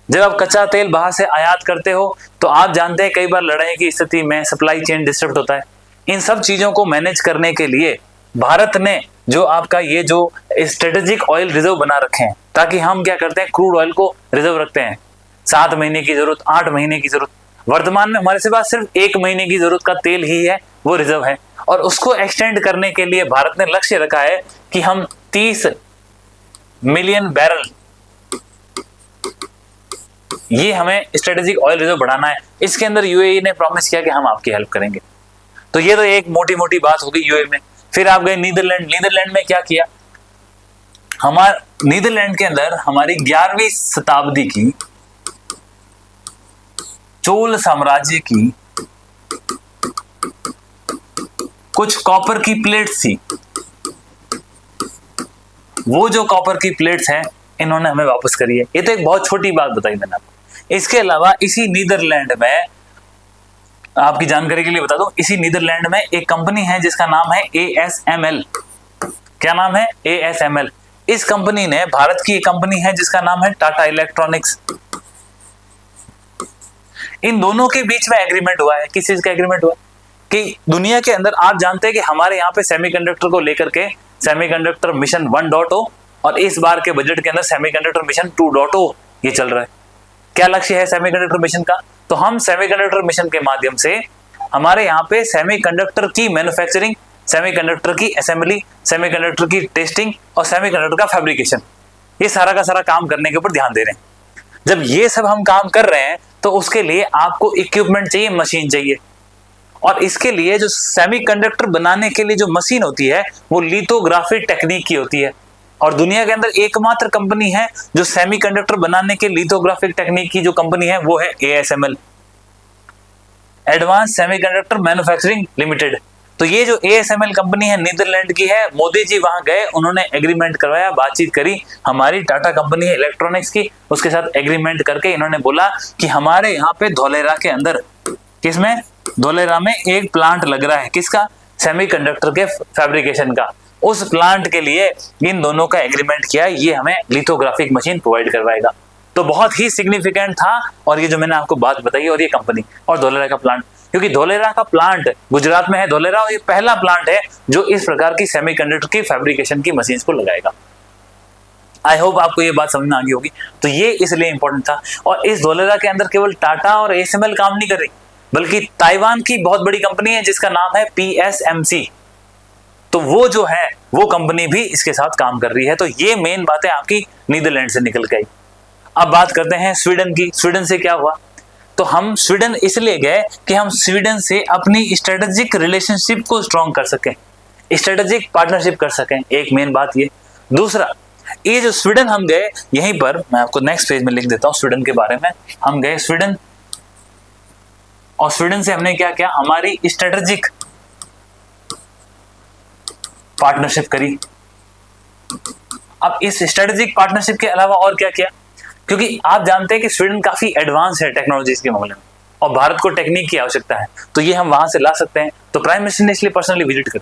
Speaker 1: जब आप कच्चा तेल बाहर से आयात करते हो तो आप जानते हैं कई बार लड़ाई की स्थिति में सप्लाई चेन डिस्टर्ब होता है। इन सब चीजों को मैनेज करने के लिए भारत ने जो आपका ये जो स्ट्रेटेजिक ऑयल रिजर्व बना रखे हैं, ताकि हम क्या करते हैं, क्रूड ऑयल को रिजर्व रखते हैं। 7 महीने की जरूरत, 8 महीने की जरूरत। वर्तमान में हमारे पास सिर्फ 1 महीने की जरूरत का तेल ही है, वो रिजर्व है। और उसको एक्सटेंड करने के लिए भारत ने लक्ष्य रखा है कि हम 30 मिलियन बैरल, ये हमें स्ट्रेटेजिक ऑयल रिजर्व बढ़ाना है। इसके अंदर यूएई ने प्रॉमिस किया कि हम आपकी हेल्प करेंगे। तो ये तो एक मोटी मोटी बात होगी यूएई में। फिर आप गए नीदरलैंड। नीदरलैंड में क्या किया? नीदरलैंड के अंदर हमारी 11वीं शताब्दी की चोल साम्राज्य की कुछ कॉपर की प्लेट्स थी। वो जो कॉपर की प्लेट्स हैं इन्होंने हमें वापस करी है। ये तो एक बहुत छोटी बात बताई मैंने आपको। इसके अलावा इसी नीदरलैंड में, आपकी जानकारी के लिए बता दूं, इसी नीदरलैंड में एक कंपनी है जिसका नाम है ASML। क्या नाम है? ASML। इस कंपनी ने, भारत की एक कंपनी है जिसका नाम है टाटा इलेक्ट्रॉनिक्स। इन दोनों के बीच में एग्रीमेंट हुआ है। किस चीज का एग्रीमेंट हुआ? कि दुनिया के अंदर आप जानते हैं कि हमारे यहाँ पे सेमीकंडक्टर को लेकर के सेमीकंडक्टर मिशन 1.0 और इस बार के बजट के अंदर सेमीकंडक्टर मिशन 2.0 ये चल रहा है। क्या लक्ष्य है सेमीकंडक्टर मिशन का? तो हम सेमीकंडक्टर मिशन के माध्यम से हमारे यहाँ पे सेमीकंडक्टर की मैन्युफैक्चरिंग, सेमीकंडक्टर की असेंबली, सेमीकंडक्टर की टेस्टिंग और सेमीकंडक्टर का फैब्रिकेशन, ये सारा का सारा काम करने के ऊपर ध्यान दे रहे हैं। जब ये सब हम काम कर रहे हैं तो उसके लिए आपको इक्विपमेंट चाहिए, मशीन चाहिए। और इसके लिए जो सेमीकंडक्टर बनाने के लिए जो मशीन होती है वो लिथोग्राफी टेक्निक की होती है। और दुनिया के अंदर एकमात्र कंपनी है जो सेमीकंडक्टर बनाने के लिथोग्राफिक टेक्निक की जो कंपनी है वो है ASML, advance semiconductor manufacturing limited. तो ये जो ASML कंपनी है नीदरलैंड की है। मोदी जी वहां गए, उन्होंने एग्रीमेंट करवाया, बातचीत करी। हमारी टाटा कंपनी है इलेक्ट्रॉनिक्स की, उसके साथ एग्रीमेंट करके इन्होंने बोला कि हमारे यहाँ पे धोलेरा के अंदर, किसमें? धोलेरा में एक प्लांट लग रहा है। किसका? सेमीकंडक्टर के फैब्रिकेशन का। उस प्लांट के लिए इन दोनों का एग्रीमेंट किया, ये हमें लिथोग्राफिक मशीन प्रोवाइड करवाएगा। तो बहुत ही सिग्निफिकेंट था। और ये जो मैंने आपको बात बताई और ये कंपनी और धोलेरा का प्लांट, क्योंकि धोलेरा का प्लांट गुजरात में है धोलेरा, और ये पहला प्लांट है जो इस प्रकार की सेमीकंडक्टर की फैब्रिकेशन की मशीन को लगाएगा। आई होप आपको ये बात समझ में आ गई होगी। तो ये इसलिए इंपॉर्टेंट था। और इस धोलेरा के अंदर केवल टाटा और ASML काम नहीं कर रही, बल्कि ताइवान की बहुत बड़ी कंपनी है जिसका नाम है PSMC। तो वो जो है वो कंपनी भी इसके साथ काम कर रही है। तो ये मेन बातें आपकी नीदरलैंड से निकल गई। अब बात करते हैं स्वीडन की। स्वीडन से क्या हुआ? तो हम स्वीडन इसलिए गए कि हम स्वीडन से अपनी स्ट्रेटेजिक रिलेशनशिप को स्ट्रॉन्ग कर सकें, स्ट्रेटेजिक पार्टनरशिप कर सकें। एक मेन बात ये। दूसरा, ये जो स्वीडन हम गए, यहीं पर मैं आपको नेक्स्ट पेज में लिख देता हूं स्वीडन के बारे में। हम गए स्वीडन, और स्वीडन से हमने क्या किया? हमारी स्ट्रेटेजिक पार्टनरशिप करी। अब इस स्ट्रेटेजिक पार्टनरशिप के अलावा और क्या किया? क्योंकि आप जानते हैं कि स्वीडन काफी एडवांस है टेक्नोलॉजीज के मामले में और भारत को टेक्निक की आवश्यकता है, तो ये हम वहां से ला सकते हैं। तो प्राइम मिनिस्टर ने इसलिए पर्सनली विजिट करी।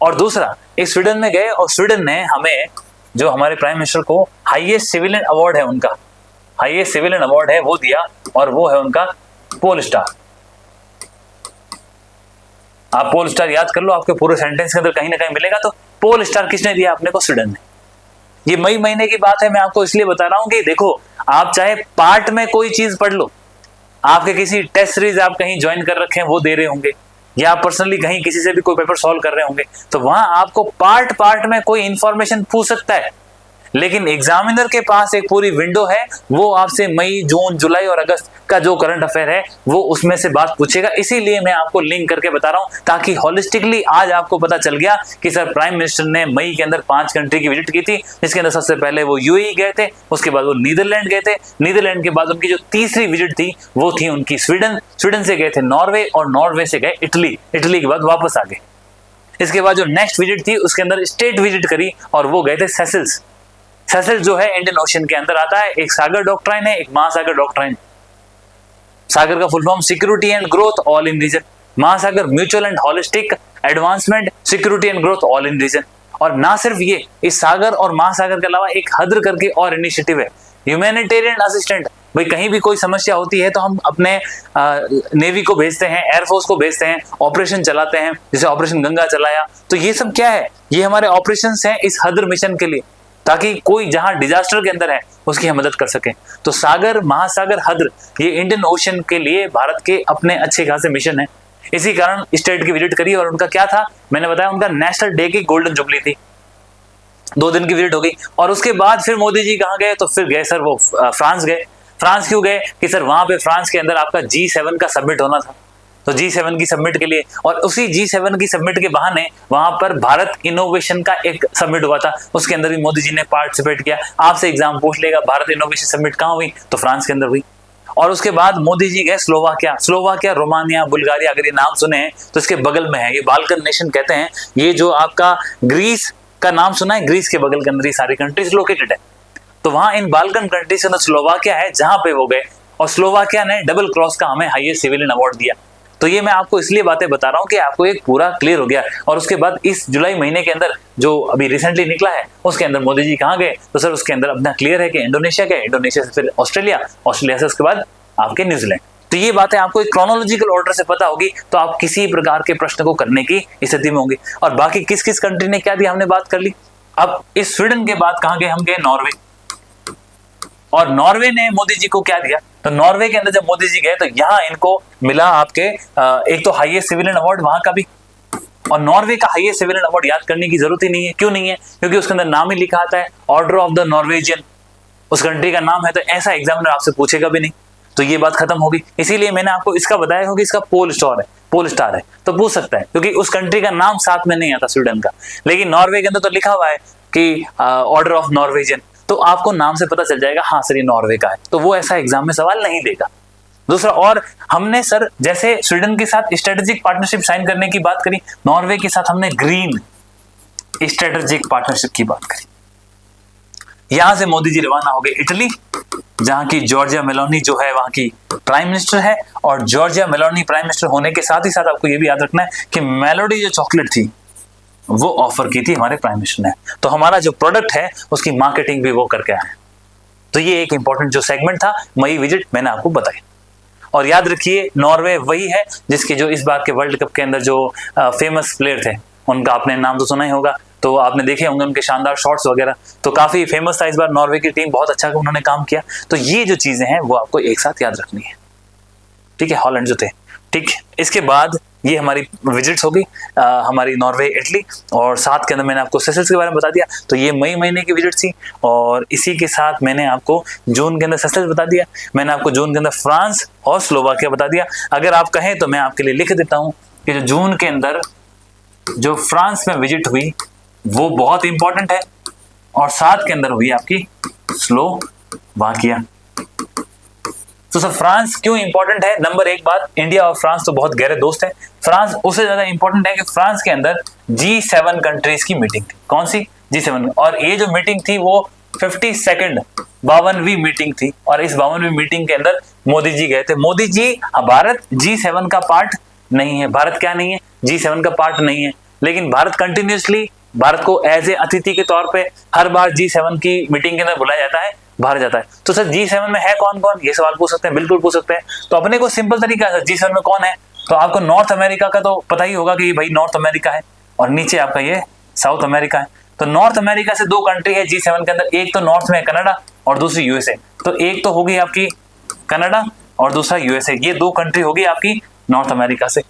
Speaker 1: और दूसरा, इस स्वीडन में गए और स्वीडन ने हमें, जो हमारे प्राइम मिनिस्टर को हाईएस्ट सिविलियन अवार्ड है, उनका हाईएस्ट सिविलियन अवार्ड है वो दिया, और वो है उनका पोल स्टार। आप पोल स्टार याद कर लो, आपके पूरे सेंटेंस के अंदर कहीं ना कहीं मिलेगा। तो पोल स्टार किसने दिया आपने को? स्वीडन ने। ये मई महीने की बात है, मैं आपको इसलिए बता रहा हूं कि देखो, आप चाहे पार्ट में कोई चीज पढ़ लो, आपके किसी टेस्ट सीरीज आप कहीं ज्वाइन कर रखे हैं वो दे रहे होंगे, या आप पर्सनली कहीं किसी से भी कोई पेपर सॉल्व कर रहे होंगे, तो वहां आपको पार्ट पार्ट में कोई इंफॉर्मेशन पूछ सकता है। लेकिन एग्जामिनर के पास एक पूरी विंडो है, वो आपसे मई, जून, जुलाई और अगस्त का जो करंट अफेयर है वो उसमें से बात पूछेगा। इसीलिए मैं आपको लिंक करके बता रहा हूं, ताकि होलिस्टिकली आज आपको पता चल गया कि सर प्राइम मिनिस्टर ने मई के अंदर 5 कंट्री की विजिट की थी, जिसके अंदर सबसे पहले वो यूएई गए थे, उसके बाद वो नीदरलैंड गए थे, नीदरलैंड के बाद उनकी जो तीसरी विजिट थी वो थी उनकी स्वीडन, स्वीडन से गए थे नॉर्वे, और नॉर्वे से गए इटली, इटली के बाद वापस आ गए। इसके बाद जो नेक्स्ट विजिट थी उसके अंदर स्टेट विजिट करी और वो गए थे सेशल्स। सेशल्स जो है इंडियन ओशन के अंदर आता है, एक सागर डॉक्ट्राइन है, एक महासागर डॉक्ट्राइन। सागर का full form security and growth all in region, Mahasagar mutual and holistic advancement security and growth all in region. और ना सिर्फ ये, इस सागर और महासागर के अलावा एक हद्र करके और इनिशिएटिव है, ह्यूमैनिटेरियन असिस्टेंट। भाई कहीं भी कोई समस्या होती है तो हम अपने नेवी को भेजते हैं, एयरफोर्स को भेजते हैं, ऑपरेशन चलाते हैं, जैसे ऑपरेशन गंगा चलाया। तो ये सब क्या है, ये हमारे ऑपरेशंस हैं इस हद्र मिशन के लिए, ताकि कोई जहां डिजास्टर के अंदर है उसकी हम मदद कर सके। तो सागर, महासागर, हद्र, ये इंडियन ओशन के लिए भारत के अपने अच्छे खासे मिशन है। इसी कारण स्टेट की विजिट करी और उनका क्या था, मैंने बताया उनका नेशनल डे की गोल्डन जुबली थी, 2 दिन की विजिट हो गई। और उसके बाद फिर मोदी जी कहाँ गए, तो फिर गए सर वो फ्रांस गए। फ्रांस क्यों गए, कि सर वहां पे फ्रांस के अंदर आपका G7 का समिट होना था, तो G7 की समिट के लिए, और उसी G7 की समिट के बहाने वहां पर भारत इनोवेशन का एक समिट हुआ था, उसके अंदर भी मोदी जी ने पार्टिसिपेट किया। आपसे एग्जाम पूछ लेगा भारत इनोवेशन समिट कहाँ हुई, तो फ्रांस के अंदर हुई। और उसके बाद मोदी जी गए स्लोवाकिया, स्लोवाकिया, रोमानिया, बुल्गारिया, अगर ये नाम सुने हैं तो इसके बगल में है, ये बाल्कन नेशन कहते हैं। ये जो आपका ग्रीस का नाम सुना है, ग्रीस के बगल के अंदर ये सारी कंट्रीज लोकेटेड है। तो वहां इन बाल्कन कंट्रीज के अंदर स्लोवाकिया है, जहां पे वो गए, और स्लोवाकिया ने डबल क्रॉस का हमें हाईएस्ट सिविलियन अवार्ड दिया। तो ये मैं आपको इसलिए बातें बता रहा हूँ कि आपको एक पूरा क्लियर हो गया। और उसके बाद इस जुलाई महीने के अंदर जो अभी रिसेंटली निकला है उसके अंदर मोदी जी कहाँ गए, तो सर उसके अंदर अपना क्लियर है कि इंडोनेशिया गए, इंडोनेशिया से फिर ऑस्ट्रेलिया, ऑस्ट्रेलिया से उसके बाद आपके न्यूजीलैंड। तो ये बातें आपको एक क्रोनोलॉजिकल ऑर्डर से पता होगी, तो आप किसी प्रकार के प्रश्न को करने की स्थिति में होंगे। और बाकी किस किस कंट्री ने क्या दिया हमने बात कर ली। अब इस स्वीडन के बाद कहाँ गए, हम गए नॉर्वे, और नॉर्वे ने मोदी जी को क्या दिया, तो नॉर्वे के अंदर जब मोदी जी गए तो यहाँ इनको मिला आपके एक तो हाईएस्ट सिविलियन अवार्ड वहां का भी। और नॉर्वे का हाईएस्ट सिविलियन अवार्ड याद करने की जरूरत ही नहीं है, क्यों नहीं है, क्योंकि उसके अंदर नाम ही लिखा आता है, ऑर्डर ऑफ द नॉर्वेजियन, उस कंट्री का नाम है। तो ऐसा एग्जामिनर आपसे पूछेगा भी नहीं, तो ये बात खत्म होगी। इसीलिए मैंने आपको इसका बताया हो कि इसका पोल स्टार है, तो पूछ सकता है, क्योंकि उस कंट्री का नाम साथ में नहीं आता स्वीडन का, लेकिन नॉर्वे के अंदर तो लिखा हुआ है कि ऑर्डर ऑफ नॉर्वेजियन, तो आपको नाम से पता चल जाएगा हाँ सर ये नॉर्वे का है, तो वो ऐसा एग्जाम में सवाल नहीं देगा। दूसरा, और हमने सर जैसे स्वीडन के साथ स्ट्रेटेजिक पार्टनरशिप साइन करने की बात करी, नॉर्वे के साथ हमने ग्रीन स्ट्रेटेजिक पार्टनरशिप की बात करी। यहां से मोदी जी रवाना हो गए इटली, जहां की जॉर्जिया मेलोनी जो है वहां की प्राइम मिनिस्टर है। और जॉर्जिया मेलोनी प्राइम मिनिस्टर होने के साथ ही साथ आपको यह भी याद रखना है कि मेलोडी जो चॉकलेट थी वो ऑफर की थी हमारे प्राइम मिनिस्टर ने, तो हमारा जो प्रोडक्ट है उसकी मार्केटिंग भी वो करके आए। तो ये एक इंपॉर्टेंट जो सेगमेंट था मई विजिट मैंने आपको बताई। और याद रखिए नॉर्वे वही है जिसके जो इस बार के वर्ल्ड कप के अंदर जो फेमस प्लेयर थे, उनका आपने नाम तो सुना ही होगा, तो आपने देखे होंगे उनके शानदार शॉट्स वगैरह, तो काफी फेमस था इस बार नॉर्वे की टीम, बहुत अच्छा उन्होंने काम किया। तो ये जो चीजें हैं वो आपको एक साथ याद रखनी है, ठीक है, हॉलैंड जो थे, ठीक। इसके बाद ये हमारी विजिट्स होगी हमारी नॉर्वे, इटली, और साथ के अंदर मैंने आपको सेशल्स के बारे में बता दिया। तो ये मई महीने की विजिट थी, और इसी के साथ मैंने आपको जून के अंदर सेशल्स बता दिया, मैंने आपको जून के अंदर फ्रांस और स्लोवाकिया बता दिया। अगर आप कहें तो मैं आपके लिए लिख देता हूं कि जो जून के अंदर जो फ्रांस में विजिट हुई वो बहुत इंपॉर्टेंट है, और साथ के अंदर हुई आपकी स्लोवाकिया। तो सर फ्रांस क्यों इंपॉर्टेंट है, नंबर एक बात, इंडिया और फ्रांस तो बहुत गहरे दोस्त हैं। फ्रांस उससे ज्यादा इंपॉर्टेंट है कि फ्रांस के अंदर G7 कंट्रीज की मीटिंग थी। कौन सी? G7। और ये जो मीटिंग थी वो 52nd 52वीं मीटिंग थी, और इस 52वीं मीटिंग के अंदर मोदी जी गए थे। मोदी जी, भारत G7 का पार्ट नहीं है, भारत क्या नहीं है, G7 का पार्ट नहीं है, लेकिन भारत कंटिन्यूसली भारत को एज ए अतिथि के तौर पे हर बार G7 की मीटिंग के अंदर बुलाया जाता है, बाहर जाता है। तो सर G7 में है कौन कौन, ये सवाल पूछ सकते हैं, बिल्कुल पूछ सकते हैं। तो अपने को सिंपल तरीका है, G7 में कौन है, तो आपको नॉर्थ अमेरिका का तो पता ही होगा कि भाई नॉर्थ अमेरिका है, और नीचे आपका ये साउथ अमेरिका है। तो नॉर्थ अमेरिका से 2 कंट्री है G7 के अंदर, एक तो नॉर्थ में है कनाडा और दूसरी यूएसए। तो एक तो होगी आपकी कनाडा और दूसरा यूएसए, ये 2 कंट्री होगी आपकी नॉर्थ अमेरिका से।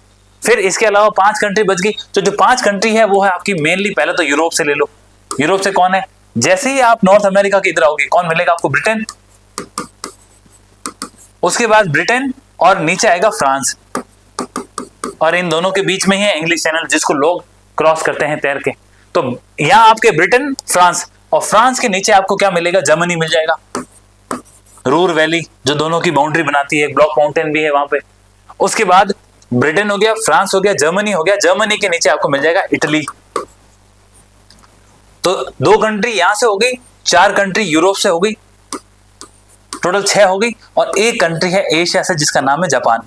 Speaker 1: फिर इसके अलावा 5 कंट्री बच गई। तो जो 5 कंट्री है वो है आपकी मेनली, पहले तो यूरोप से ले लो। यूरोप से कौन है, जैसे ही आप नॉर्थ अमेरिका के इधर आओगे, कौन मिलेगा आपको? ब्रिटेन। उसके बाद ब्रिटेन और नीचे आएगा फ्रांस, और इन दोनों के बीच में ही है इंग्लिश चैनल, जिसको लोग क्रॉस करते हैं तैर के। तो यहां आपके ब्रिटेन, फ्रांस, और फ्रांस के नीचे आपको क्या मिलेगा? जर्मनी मिल जाएगा। रूर वैली जो दोनों की बाउंड्री बनाती है, ब्लॉक माउंटेन भी है वहां पे। उसके बाद ब्रिटेन हो गया, फ्रांस हो गया, जर्मनी हो गया। जर्मनी के नीचे आपको मिल जाएगा इटली। तो 2 कंट्री यहां से हो गई, 4 कंट्री यूरोप से हो गई, टोटल 6 हो गई, और 1 कंट्री है एशिया से जिसका नाम है जापान।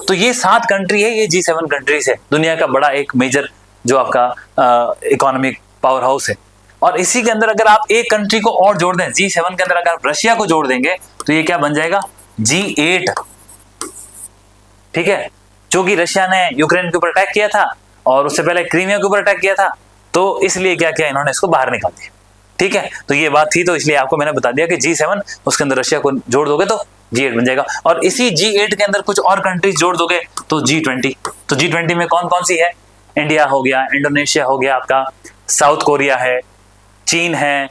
Speaker 1: तो ये 7 कंट्री है, ये G7 कंट्रीज है, दुनिया का बड़ा एक मेजर जो आपका इकोनॉमिक पावर हाउस है। और इसी के अंदर अगर आप एक कंट्री को और जोड़ दें, G7 के अंदर अगर आप रशिया को जोड़ देंगे तो ये क्या बन जाएगा? G8। ठीक है, क्योंकि रशिया ने यूक्रेन के ऊपर अटैक किया था और उससे पहले क्रीमिया के ऊपर अटैक किया था, तो इसलिए क्या किया इन्होंने? इसको बाहर निकाल दिया। ठीक है, तो ये बात थी, तो इसलिए आपको मैंने बता दिया कि G7, उसके अंदर रशिया को जोड़ दोगे तो G8 बन जाएगा, और इसी G8 के अंदर कुछ और कंट्रीज जोड़ दोगे तो G20। तो G20 में कौन कौन सी है? इंडिया हो गया, इंडोनेशिया हो गया आपका, साउथ कोरिया है, चीन है,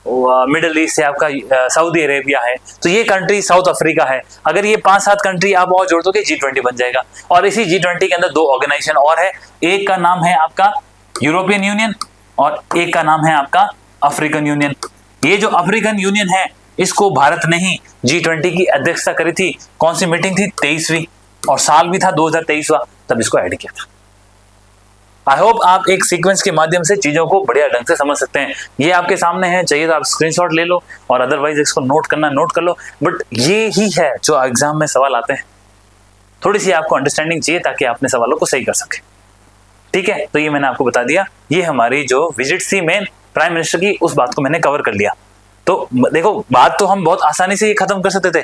Speaker 1: मिडिल ईस्ट है आपका, सऊदी अरेबिया है, तो ये कंट्री, साउथ अफ्रीका है। अगर ये 5-7 कंट्री आप और जोड़ दोगे G20 बन जाएगा। और इसी G20 के अंदर 2 ऑर्गेनाइजेशन और है, एक का नाम है आपका यूरोपियन यूनियन और एक का नाम है आपका अफ्रीकन यूनियन। ये जो अफ्रीकन यूनियन है, इसको भारत ने ही G20 की अध्यक्षता करी थी। कौन सी मीटिंग थी? 23वीं, और साल भी था 2023वां, तब इसको ऐड किया था। आई होप आप एक सीक्वेंस के माध्यम से चीजों को बढ़िया ढंग से समझ सकते हैं। ये आपके सामने है, चाहिए तो आप स्क्रीनशॉट ले लो, और अदरवाइज इसको नोट करना नोट कर लो। बट ये ही है जो एग्जाम में सवाल आते हैं। थोड़ी सी आपको अंडरस्टैंडिंग चाहिए ताकि आप अपने सवालों को सही कर सके। ठीक है, तो ये मैंने आपको बता दिया। ये हमारी जो विजिट थी मेन प्राइम मिनिस्टर की, उस बात को मैंने कवर कर लिया। तो देखो, बात तो हम बहुत आसानी से ये खत्म कर सकते थे,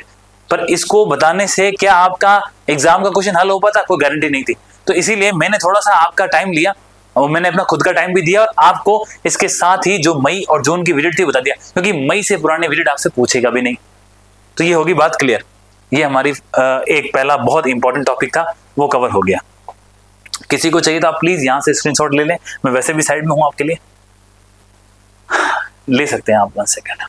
Speaker 1: पर इसको बताने से क्या आपका एग्जाम का क्वेश्चन हल हो पाता? कोई गारंटी नहीं थी। तो इसीलिए मैंने थोड़ा सा आपका टाइम लिया, और मैंने अपना खुद का टाइम भी दिया, और आपको इसके साथ ही जो मई और जून की विजिट थी बता दिया, क्योंकि मई से पुराने विजिट आपसे पूछेगा भी नहीं। तो ये होगी बात क्लियर। ये हमारी एक पहला बहुत इंपॉर्टेंट टॉपिक था, वो कवर हो गया। किसी को चाहिए तो आप प्लीज यहां से स्क्रीनशॉट ले लें, मैं वैसे भी साइड में हूं आपके लिए, ले सकते हैं आप 1 सेकेंड।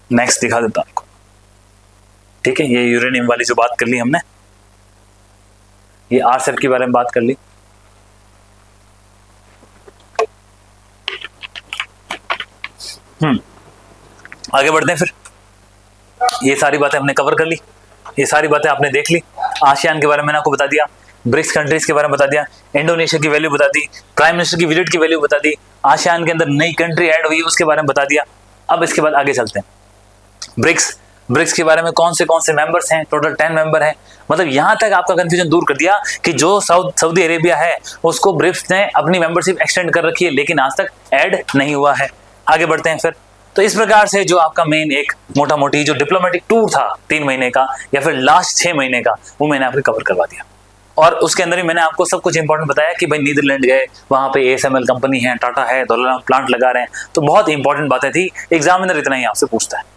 Speaker 1: नेक्स्ट दिखा देता हूं आपको। ठीक है, ये यूरेनियम वाली जो बात कर ली हमने, ये आरसेप के बारे में बात कर ली। आगे बढ़ते हैं फिर। ये सारी बातें हमने कवर कर ली, ये सारी बातें आपने देख ली। आसियान के बारे में मैंने आपको बता दिया, ब्रिक्स कंट्रीज के बारे में बता दिया, इंडोनेशिया की वैल्यू बता दी, प्राइम मिनिस्टर की विजिट की वैल्यू बता दी, आसियान के अंदर नई कंट्री ऐड हुई उसके बारे में बता दिया। अब इसके बाद आगे चलते हैं। ब्रिक्स के बारे में कौन से मेंबर्स हैं? टोटल 10 मेंबर हैं। मतलब यहां तक आपका कंफ्यूजन दूर कर दिया कि जो सऊदी अरेबिया है उसको ब्रिक्स ने अपनी मेंबरशिप एक्सटेंड कर रखी है, लेकिन आज तक ऐड नहीं हुआ है। आगे बढ़ते हैं फिर। तो इस प्रकार से जो आपका मेन एक मोटा मोटी जो डिप्लोमेटिक टूर था 3 महीने का या फिर लास्ट 6 महीने का, वो मैंने आपको कवर करवा दिया। और उसके अंदर ही मैंने आपको सब कुछ इंपॉर्टेंट बताया कि भाई नीदरलैंड गए, वहां पे ASML कंपनी है, टाटा है, दौलतराम प्लांट लगा रहे हैं। तो बहुत इंपॉर्टेंट बातें थी, एग्जामिनर इतना ही आपसे पूछता है।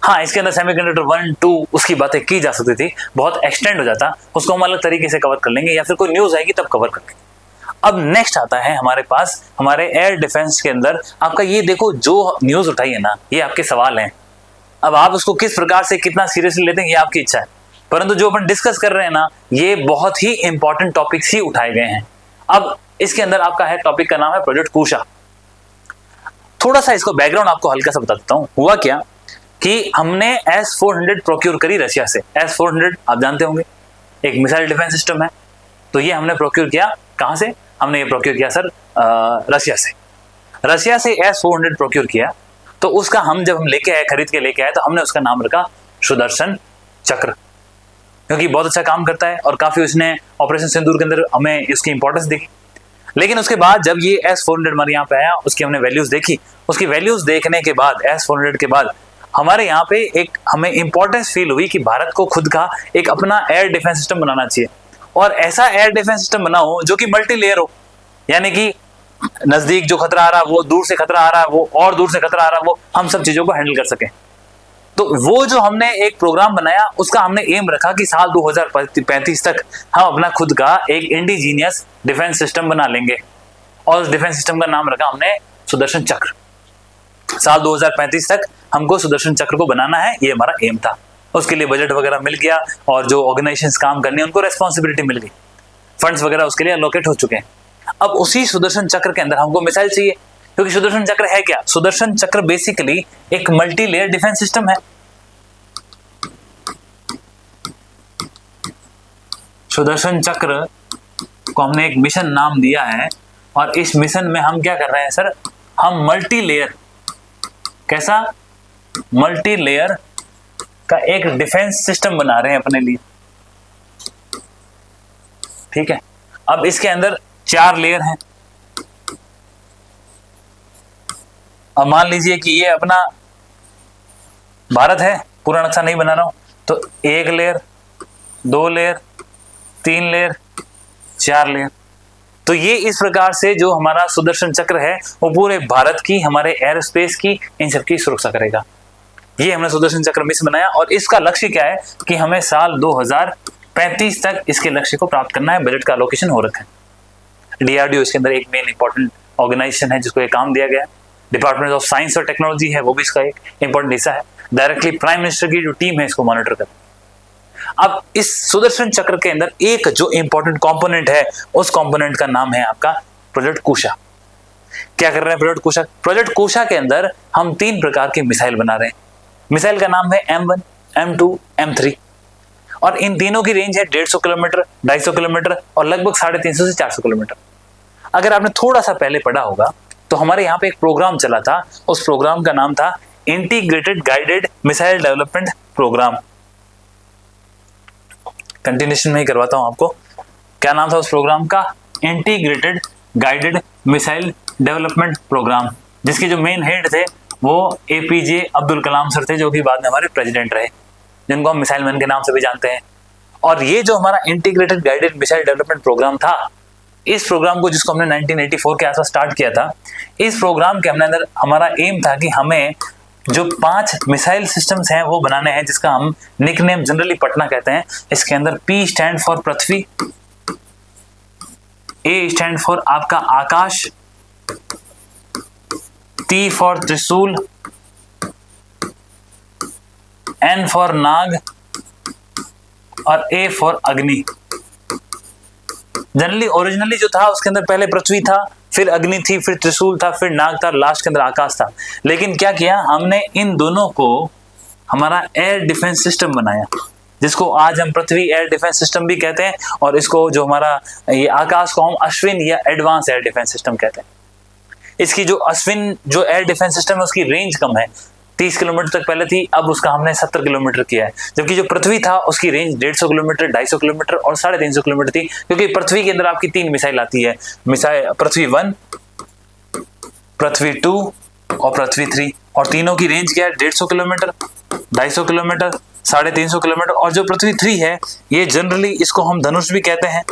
Speaker 1: हाँ, इसके अंदर सेमीकंडक्टर 1, 2 उसकी बातें की जा सकती थी, बहुत एक्सटेंड हो जाता, उसको हम अलग तरीके से कवर कर लेंगे, या फिर कोई न्यूज आएगी तब कवर कर लेंगे। अब नेक्स्ट आता है हमारे पास हमारे एयर डिफेंस के अंदर आपका, ये देखो जो न्यूज उठाई है ना, ये आपके सवाल हैं। अब आप उसको किस प्रकार से कितना सीरियसली लेते हैं ये आपकी इच्छा है, परंतु जो अपन डिस्कस कर रहे हैं ना, ये बहुत ही इंपॉर्टेंट टॉपिक्स ही उठाए गए हैं। अब इसके अंदर आपका है टॉपिक का नाम है प्रोजेक्ट कुशा। थोड़ा सा इसको बैकग्राउंड आपको हल्का सा बता देता हूं। हुआ क्या कि हमने S-400 प्रोक्योर करी रशिया से। S-400 आप जानते होंगे, एक मिसाइल डिफेंस सिस्टम है। तो ये हमने प्रोक्योर किया कहां से? हमने ये प्रोक्योर किया सर रशिया से। रशिया से S-400 प्रोक्योर किया, तो उसका जब हम लेके आए, खरीद के लेके आए, तो हमने उसका नाम रखा सुदर्शन चक्र, क्योंकि बहुत अच्छा काम करता है और काफी उसने ऑपरेशन सिंदूर के अंदर हमें इसकी इंपॉर्टेंस दिखी। लेकिन उसके बाद जब ये S-400 हमारे यहाँ पे आया, उसकी हमने वैल्यूज देखी। उसकी वैल्यूज देखने के बाद S-400 के बाद हमारे यहाँ पे एक हमें इंपॉर्टेंस फील हुई कि भारत को खुद का एक अपना एयर डिफेंस सिस्टम बनाना चाहिए, और ऐसा एयर डिफेंस सिस्टम बनाओ जो कि मल्टी लेयर हो, यानी कि नजदीक जो खतरा आ रहा है वो, दूर से खतरा आ रहा है वो, और दूर से खतरा आ रहा है वो, हम सब चीजों को हैंडल कर सके। तो वो जो हमने एक प्रोग्राम बनाया उसका हमने एम रखा कि साल 2035 तक हम अपना खुद का एक इंडिजीनियस डिफेंस सिस्टम बना लेंगे, और उस डिफेंस सिस्टम का नाम रखा हमने सुदर्शन चक्र। साल 2035 तक हमको सुदर्शन चक्र को बनाना है, ये हमारा एम था। उसके लिए बजट वगैरह मिल गया और जो ऑर्गेनाइजेशंस काम करनी है उनको रेस्पॉन्सिबिलिटी मिल गई, फंड्स वगैरह उसके लिए अलोकेट हो चुके हैं। अब उसी सुदर्शन चक्र के अंदर हमको मिसाइल चाहिए, क्योंकि सुदर्शन चक्र है क्या? सुदर्शन चक्र बेसिकली एक मल्टी लेयर डिफेंस सिस्टम है। सुदर्शन चक्र को हमने एक मिशन नाम दिया है, और इस मिशन में हम क्या कर रहे हैं सर? हम मल्टी लेयर, कैसा? मल्टी लेयर का एक डिफेंस सिस्टम बना रहे हैं अपने लिए, ठीक है। अब इसके अंदर 4 लेयर हैं। अब मान लीजिए कि ये अपना भारत है, पूरा नक्शा नहीं बना रहा हूं, तो 1 लेयर, 2 लेयर, 3 लेयर, 4 लेयर। तो ये इस प्रकार से जो हमारा सुदर्शन चक्र है वो पूरे भारत की, हमारे एयर स्पेस की, इन सबकी सुरक्षा करेगा। ये हमने सुदर्शन चक्र मिशन बनाया, और इसका लक्ष्य क्या है कि हमें साल 2035 तक इसके लक्ष्य को प्राप्त करना है। बजट का एलोकेशन हो रखा है। डीआरडीओ इसके अंदर एक मेन इंपॉर्टेंट ऑर्गेनाइजेशन है जिसको ये काम दिया गया है। डिपार्टमेंट ऑफ साइंस और टेक्नोलॉजी है, वो भी इसका एक इंपॉर्टेंट हिस्सा है। डायरेक्टली प्राइम मिनिस्टर की जो टीम है इसको मॉनिटर करती है। अब इस सुदर्शन चक्र के अंदर एक जो इंपॉर्टेंट कंपोनेंट है, उस कंपोनेंट का नाम है आपका प्रोजेक्ट कुशा। क्या कर रहे हैं प्रोजेक्ट कुशा? प्रोजेक्ट कुशा के अंदर हम 3 प्रकार की मिसाइल बना रहे हैं। मिसाइल का नाम है M1, M2, M3, और इन तीनों की रेंज है 150 किलोमीटर, 250 किलोमीटर और लगभग 350 से 400 किलोमीटर। अगर आपने थोड़ा सा पहले पढ़ा होगा तो हमारे यहाँ पे एक प्रोग्राम चला था, उस प्रोग्राम का नाम था integrated guided missile development programme. Continuation में ही करवाता हूं आपको, क्या नाम था उस प्रोग्राम का? Integrated guided missile development programme, जिसके जो मेन हेड थे वो APJ अब्दुल कलाम सर थे, जो कि बाद में हमारे प्रेसिडेंट रहे, जिनको हम मिसाइल मैन के नाम से भी जानते हैं। और ये जो हमारा integrated guided missile development programme था, इस प्रोग्राम को जिसको हमने 1984 के आसपास स्टार्ट किया था, इस प्रोग्राम के अंदर हमारा एम था कि हमें जो 5 मिसाइल सिस्टम्स हैं वो बनाने हैं, जिसका हम निकनेम जनरली पटना कहते हैं। इसके अंदर P stand for Prithvi, A stand for आपका आकाश, T फॉर त्रिशूल, N फॉर नाग और A फॉर अग्नि। जनरली ओरिजिनली जो था उसके अंदर पहले पृथ्वी था, फिर अग्नि थी, फिर त्रिशूल था, फिर नाग था, लास्ट के अंदर आकाश था। लेकिन क्या किया हमने, इन दोनों को हमारा एयर डिफेंस सिस्टम बनाया, जिसको आज हम पृथ्वी एयर डिफेंस सिस्टम भी कहते हैं, और इसको जो हमारा ये आकाश को हम अश्विन या एडवांस एयर डिफेंस सिस्टम कहते हैं। इसकी जो अश्विन जो एयर डिफेंस सिस्टम है उसकी रेंज कम है, 30 किलोमीटर तक पहले थी, अब उसका हमने 70 किलोमीटर किया है। जबकि जो पृथ्वी था उसकी रेंज 150 किलोमीटर, 250 किलोमीटर और 350 किलोमीटर थी, क्योंकि पृथ्वी के अंदर आपकी 3 मिसाइल आती है, मिसाइल पृथ्वी 1, पृथ्वी 2 और पृथ्वी 3, और तीनों की रेंज क्या है? 150 किलोमीटर, 250 किलोमीटर, 350 किलोमीटर। और जो पृथ्वी 3 है, ये जनरली इसको हम धनुष भी कहते हैं,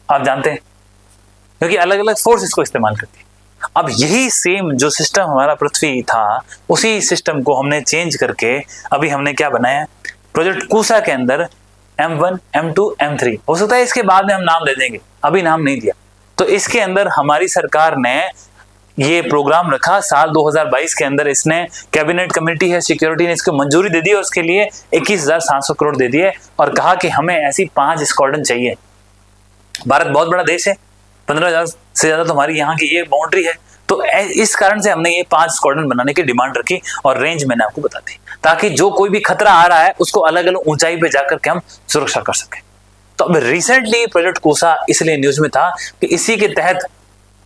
Speaker 1: आप जानते हैं, क्योंकि अलग अलग फोर्स इसको इस्तेमाल करती है। अब यही सेम जो सिस्टम हमारा पृथ्वी था, उसी सिस्टम को हमने चेंज करके अभी हमने क्या बनाया? प्रोजेक्ट कुशा के अंदर M1, M2, M3, हो सकता है इसके बाद में हम नाम दे देंगे, अभी नाम नहीं दिया। तो इसके अंदर हमारी सरकार ने ये प्रोग्राम रखा, साल 2022 के अंदर इसने कैबिनेट कमेटी है सिक्योरिटी ने इसको मंजूरी दे दी, और उसके लिए 21,700 करोड़ दे दिए, और कहा कि हमें ऐसी 5 स्क्वाड्रन चाहिए। भारत बहुत बड़ा देश है, 15,000 से ज्यादा तो हमारी यहाँ की ये बाउंड्री है, तो इस कारण से हमने ये 5 स्क्वाड्रन बनाने की डिमांड रखी, और रेंज मैंने आपको बता दी, ताकि जो कोई भी खतरा आ रहा है उसको अलग अलग ऊंचाई पे जाकर के हम सुरक्षा कर सकें। तो अब रिसेंटली प्रोजेक्ट कुशा इसलिए न्यूज में था कि इसी के तहत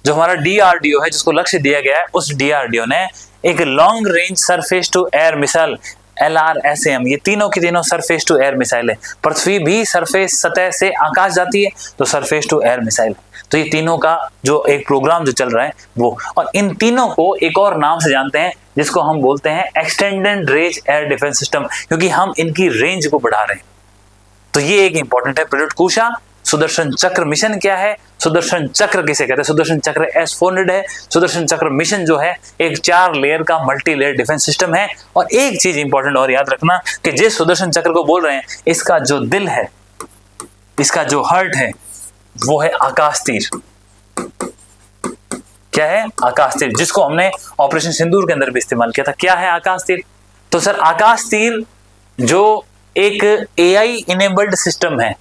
Speaker 1: जो हमारा DRDO है, जिसको लक्ष्य दिया गया है, उस DRDO ने एक long range surface to air missile LRSAM, ये तीनों की तीनों सरफेस टू एयर मिसाइल है। पृथ्वी भी सरफेस सतह से आकाश जाती है, तो सरफेस टू एयर मिसाइल। तो ये तीनों का जो एक प्रोग्राम जो चल रहा है वो, और इन तीनों को एक और नाम से जानते हैं, जिसको हम बोलते हैं extended range air defence system, क्योंकि हम इनकी रेंज को बढ़ा रहे हैं। तो ये एक इंपॉर्टेंट है प्रोजेक्ट कुशा, सुदर्शन चक्र मिशन क्या है, सुदर्शन चक्र किसे कहते हैं, सुदर्शन चक्र S-400 है। सुदर्शन चक्र मिशन जो है एक 4 लेयर का मल्टी लेयर डिफेंस सिस्टम है। और एक चीज इंपॉर्टेंट और याद रखना कि जिस सुदर्शन चक्र को बोल रहे हैं, इसका जो दिल है, इसका जो हार्ट है, वो है आकाश तीर। क्या है? आकाश तीर, जिसको हमने ऑपरेशन सिंदूर के अंदर भी इस्तेमाल किया था। क्या है आकाश तीर? तो सर आकाश तीर जो एक AI इनेबल्ड सिस्टम है,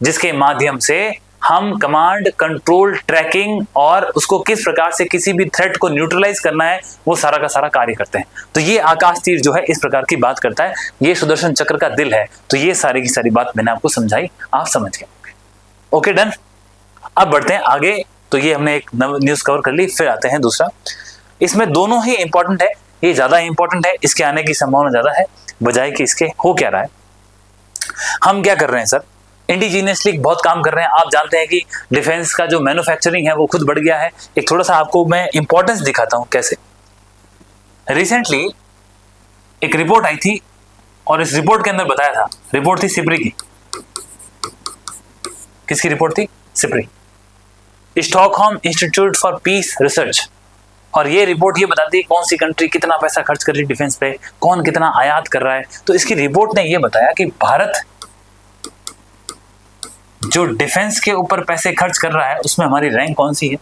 Speaker 1: जिसके माध्यम से हम कमांड कंट्रोल ट्रैकिंग और उसको किस प्रकार से किसी भी थ्रेट को न्यूट्रलाइज करना है, वो सारा का सारा कार्य करते हैं। तो ये आकाश तीर जो है इस प्रकार की बात करता है, ये सुदर्शन चक्र का दिल है। तो ये सारी की सारी बात मैंने आपको समझाई, आप समझ गए। Okay done. अब बढ़ते हैं आगे। तो ये हमने एक न्यूज कवर कर ली, फिर आते हैं दूसरा। इसमें दोनों ही इंपॉर्टेंट है, ये ज्यादा इंपॉर्टेंट है, इसके आने की संभावना ज्यादा है बजाय कि इसके हो क्या रहा है। हम क्या कर रहे हैं सर, इंडिजीनियसली बहुत काम कर रहे हैं। आप जानते हैं कि डिफेंस का जो मैन्युफैक्चरिंग है वो खुद बढ़ गया है। एक थोड़ा सा आपको मैं इंपॉर्टेंस दिखाता हूं कैसे। रिसेंटली एक रिपोर्ट आई थी और इस रिपोर्ट के अंदर बताया था, रिपोर्ट थी सिप्री की। किसकी रिपोर्ट थी? SIPRI, Stockholm institute for Peace Research. और ये रिपोर्ट ये बताती है कौन सी कंट्री कितना पैसा खर्च कर रही है डिफेंस पे, कौन कितना आयात कर रहा है। तो इसकी रिपोर्ट ने ये बताया कि भारत जो डिफेंस के ऊपर पैसे खर्च कर रहा है उसमें हमारी रैंक कौन सी है?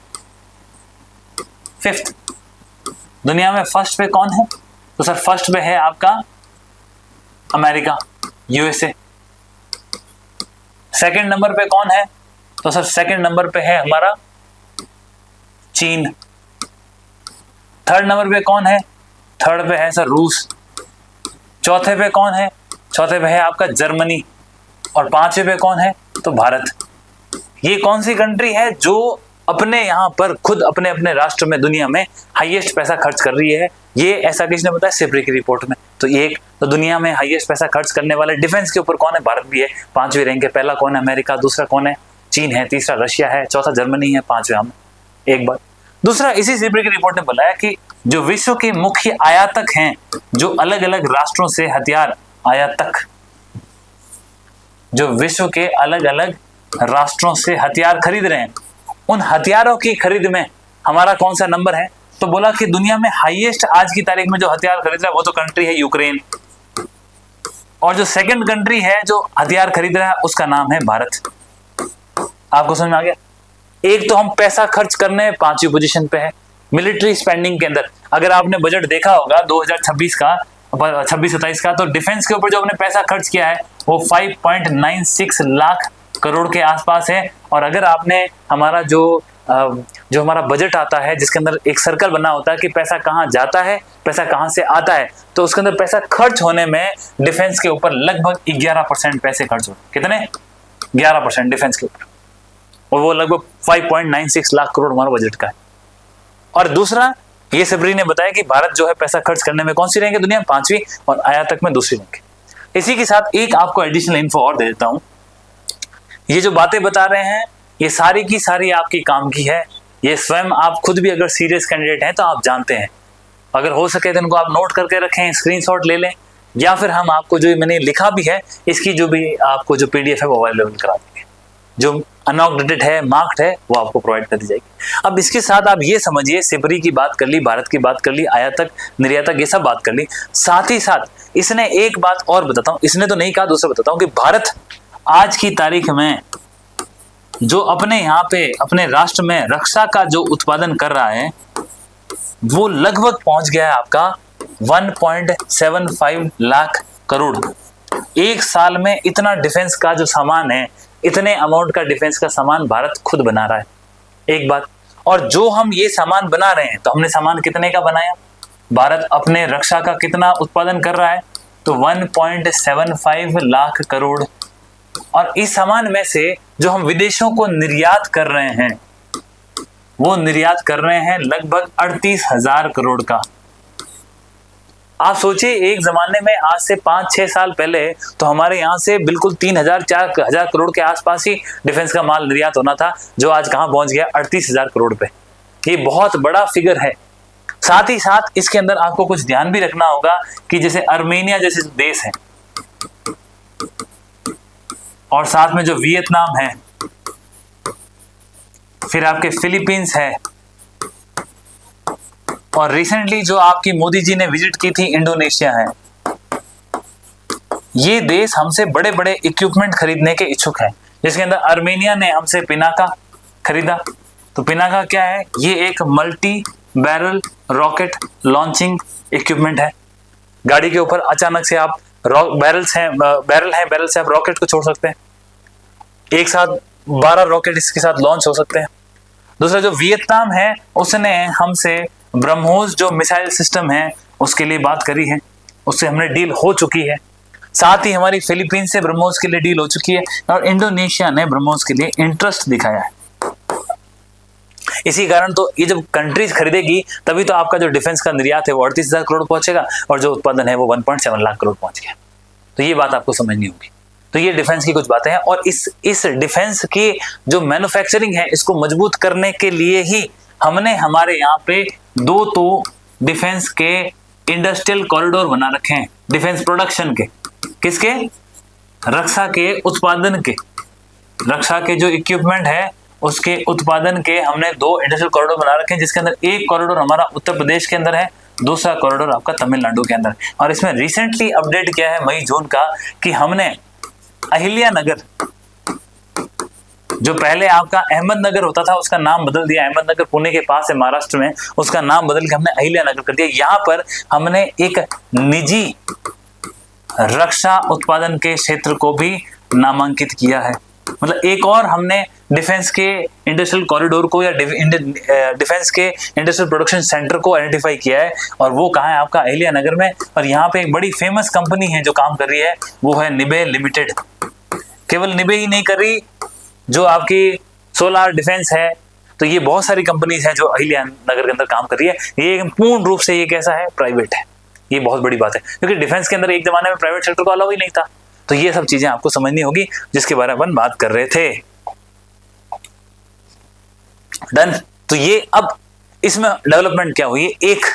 Speaker 1: 5th। दुनिया में फर्स्ट पे कौन है? तो सर फर्स्ट पे है आपका अमेरिका, USA। सेकंड नंबर पे कौन है? तो सर सेकंड नंबर पे है हमारा चीन। थर्ड नंबर पे कौन है? थर्ड पे है सर रूस। चौथे पे कौन है? चौथे पे है आपका जर्मनी। और पांचवे पे कौन है? तो भारत। ये कौन सी कंट्री है जो अपने यहां पर खुद अपने अपने राष्ट्र में दुनिया में हाईएस्ट पैसा खर्च कर रही है? ये ऐसा किसने बताया? सिप्री की रिपोर्ट में। तो एक तो दुनिया में हाईएस्ट पैसा खर्च करने वाले डिफेंस के ऊपर कौन है? भारत भी है, 5वीं रैंक है। पहला कौन है? अमेरिका। दूसरा कौन है? चीन है। तीसरा रशिया है। चौथा जर्मनी है। 5वें हम। एक बार दूसरा, इसी सिप्री की रिपोर्ट ने बताया कि जो विश्व के मुख्य आयातक हैं, जो अलग अलग राष्ट्रों से हथियार आयातक, जो विश्व के अलग अलग राष्ट्रों से हथियार खरीद रहे हैं, उन हथियारों की खरीद में हमारा कौन सा नंबर है? तो बोला कि दुनिया में हाईएस्ट आज की तारीख में जो हथियार खरीद रहा है वो तो कंट्री है यूक्रेन। और जो सेकंड कंट्री है जो हथियार खरीद रहा है उसका नाम है भारत। आपको समझ में आ गया? एक तो हम पैसा खर्च करने 5वीं पोजीशन पे है मिलिट्री स्पेंडिंग के अंदर। अगर आपने बजट देखा होगा 2026 का, 26-27 का, तो डिफेंस के ऊपर जो हमने पैसा खर्च किया है वो 5.96 लाख करोड़ के आसपास है। और अगर आपने हमारा जो हमारा बजट आता है जिसके अंदर एक सर्कल बना होता है कि पैसा कहाँ जाता है, पैसा कहाँ से आता है, तो उसके अंदर पैसा खर्च होने में डिफेंस के ऊपर लगभग 11% पैसे खर्च हो। कितने? 11% डिफेंस के ऊपर। और वो लगभग 5.96 लाख करोड़ हमारा बजट का है। और दूसरा, ये सिप्री ने बताया कि भारत जो है पैसा खर्च करने में कौन सी रैंक है दुनिया? 5वीं, और आयातक में 2री रैंक है। इसी के साथ एक आपको एडिशनल इन्फो और दे देता हूं। ये जो बातें बता रहे हैं ये सारी की सारी आपकी काम की है। ये स्वयं आप खुद भी अगर सीरियस कैंडिडेट हैं तो आप जानते हैं। अगर हो सके तो इनको आप नोट करके रखें, स्क्रीनशॉट ले लें, या फिर हम आपको जो मैंने लिखा भी है इसकी जो भी आपको जो PDF है वो अवेलेबल करा देंगे। जो अनऑक्टेटेड है, मार्क्ड है, वो आपको प्रोवाइड कर दी जाएगी। अब इसके साथ आप ये समझिए, सिप्री की बात कर ली, भारत की बात कर ली, आयातक निर्यातक ये सब बात कर ली। साथ ही साथ इसने एक बात और बताता हूं, इसने तो नहीं कहा, दूसरा बताता हूं कि भारत आज की तारीख में जो अपने यहाँ पे अपने राष्ट्र में रक्षा का जो उत्पादन कर रहा है वो लगभग पहुंच गया है आपका 1.75 लाख करोड़। एक साल में इतना डिफेंस का जो सामान है, इतने अमाउंट का डिफेंस का सामान भारत खुद बना रहा है। एक बात और, जो हम ये सामान बना रहे हैं तो हमने सामान कितने का बनाया? भारत अपने रक्षा का कितना उत्पादन कर रहा है? तो 1.75 लाख करोड़। और इस सामान में से जो हम विदेशों को निर्यात कर रहे हैं वो निर्यात कर रहे हैं लगभग 38,000 करोड़ का। आप सोचिए, एक जमाने में आज से 5-6 साल पहले तो हमारे यहाँ से बिल्कुल 3,000-4,000 करोड़ के आसपास ही डिफेंस का माल निर्यात होना था, जो आज कहाँ पहुंच गया? 38,000 करोड़ पे। ये बहुत बड़ा फिगर है। साथ ही साथ इसके अंदर आपको कुछ ध्यान भी रखना होगा कि जैसे अर्मेनिया जैसे देश है, और साथ में जो वियतनाम है, फिर आपके फिलीपींस है, और रिसेंटली जो आपकी मोदी जी ने विजिट की थी इंडोनेशिया है। ये देश हमसे बड़े बड़े इक्विपमेंट खरीदने के इच्छुक है, जिसके अंदर आर्मेनिया ने हमसे पिनाका खरीदा। तो पिनाका क्या है? ये एक multi barrel rocket launching equipment है। गाड़ी के ऊपर अचानक से आप बैरल से आप रॉकेट को छोड़ सकते हैं। एक साथ 12 रॉकेट इसके साथ लॉन्च हो सकते हैं। दूसरा जो वियतनाम है, उसने हमसे ब्रह्मोस जो मिसाइल सिस्टम है उसके लिए बात करी है, उससे हमने डील हो चुकी है। साथ ही हमारी फिलीपींस से ब्रह्मोस के लिए डील हो चुकी है, और इंडोनेशिया ने ब्रह्मोस के लिए इंटरेस्ट दिखाया है। इसी कारण तो ये जब कंट्रीज खरीदेगी तभी तो आपका जो डिफेंस का निर्यात है वो 38,000 करोड़ पहुंचेगा, और जो उत्पादन है वो 1.7 लाख करोड़ पहुंच गया। तो ये बात आपको समझनी होगी। तो ये डिफेंस की कुछ बातें हैं, और इस डिफेंस की जो मैन्युफैक्चरिंग है इसको मजबूत करने के लिए ही हमने हमारे यहाँ पे 2 तो डिफेंस के इंडस्ट्रियल कॉरिडोर बना रखे हैं। डिफेंस प्रोडक्शन के, किसके? रक्षा के उत्पादन के, रक्षा के जो इक्विपमेंट है उसके उत्पादन के हमने 2 इंडस्ट्रियल कॉरिडोर बना रखे हैं, जिसके अंदर एक कॉरिडोर हमारा उत्तर प्रदेश के अंदर है, दूसरा कॉरिडोर आपका तमिलनाडु के अंदर। और इसमें रिसेंटली अपडेट किया है मई जून का कि हमने अहिल्या नगर, जो पहले आपका अहमदनगर होता था उसका नाम बदल दिया, अहमदनगर पुणे के पास है महाराष्ट्र में, उसका नाम बदल के हमने अहिल्या नगर कर दिया। यहाँ पर हमने एक निजी रक्षा उत्पादन के क्षेत्र को भी नामांकित किया है। मतलब एक और हमने डिफेंस के इंडस्ट्रियल कॉरिडोर को या डिफेंस के इंडस्ट्रियल प्रोडक्शन सेंटर को आइडेंटिफाई किया है, और वो कहाँ है? आपका अहिल्या नगर में। और यहाँ पे एक बड़ी फेमस कंपनी है जो काम कर रही है, वो है निबे लिमिटेड। केवल निबे ही नहीं कर रही, जो आपकी सोलार डिफेंस है, तो ये बहुत सारी कंपनीज हैं जो अहिल्या नगर के अंदर काम कर रही है। ये पूर्ण रूप से ये कैसा है? प्राइवेट है। ये बहुत बड़ी बात है, क्योंकि डिफेंस के अंदर एक जमाने में प्राइवेट सेक्टर को अलाउ ही नहीं था। तो ये सब चीजें आपको समझनी होगी जिसके बारे में अपन बात कर रहे थे। डन। तो ये अब इसमें डेवलपमेंट क्या हुई? एक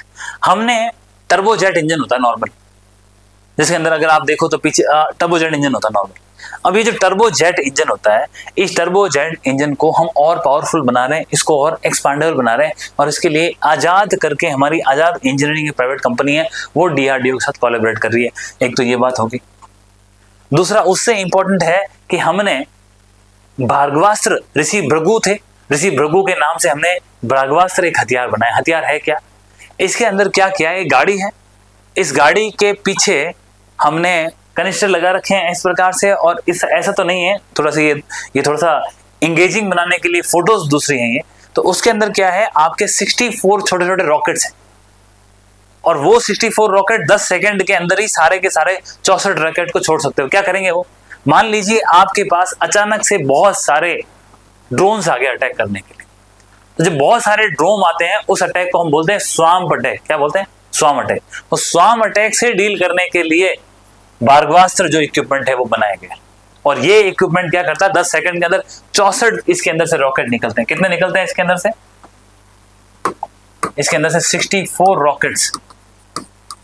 Speaker 1: हमने टर्बोजेट इंजन होता है नॉर्मल, जिसके अंदर अगर आप देखो तो पीछे टर्बोजेट इंजन होता है नॉर्मल। अब ये जो टर्बोजेट इंजन होता है, इस टर्बोजेट इंजन को हम और पावरफुल बना रहे हैं, इसको और एक्सपांडेबल बना रहे हैं, और इसके लिए आजाद करके हमारी आजाद इंजीनियरिंग की प्राइवेट कंपनी है, वो डीआरडीओ के साथ कोलैबोरेट कर रही है। एक तो ये बात होगी। दूसरा उससे इंपॉर्टेंट है कि हमने भार्गवास्त्र, ऋषि भृगु थे, ऋषि भृगु के नाम से हमने भार्गवास्त्र एक हथियार बनाया। हथियार है क्या? इसके अंदर क्या किया है? गाड़ी है, इस गाड़ी के पीछे हमने कनिस्टर लगा रखे हैं इस प्रकार से, और इस ऐसा तो नहीं है, थोड़ा सा ये थोड़ा सा इंगेजिंग बनाने के लिए फोटोज दूसरी हैं ये। तो उसके अंदर क्या है? आपके 64 छोटे छोटे रॉकेट्स हैं, और वो 64 रॉकेट 10 सेकंड के अंदर ही सारे के सारे 64 रॉकेट को छोड़ सकते हो। क्या करेंगे वो? मान लीजिए आपके पास अचानक से बहुत सारे ड्रोन्स आ गए अटैक करने के लिए, तो जब बहुत सारे ड्रोन आते हैं उस अटैक को हम बोलते हैं स्वाम्प अटैक। क्या बोलते हैं? Swamp attack. तो स्वाम्प अटैक से डील करने के लिए भार्गवास्त्र जो इक्विपमेंट है वो बनाया गया, और ये इक्विपमेंट क्या करता है? 10 सेकंड के अंदर 64 इसके अंदर से रॉकेट निकलते हैं। कितने निकलते हैं इसके अंदर से? इसके अंदर से 64 रॉकेट्स,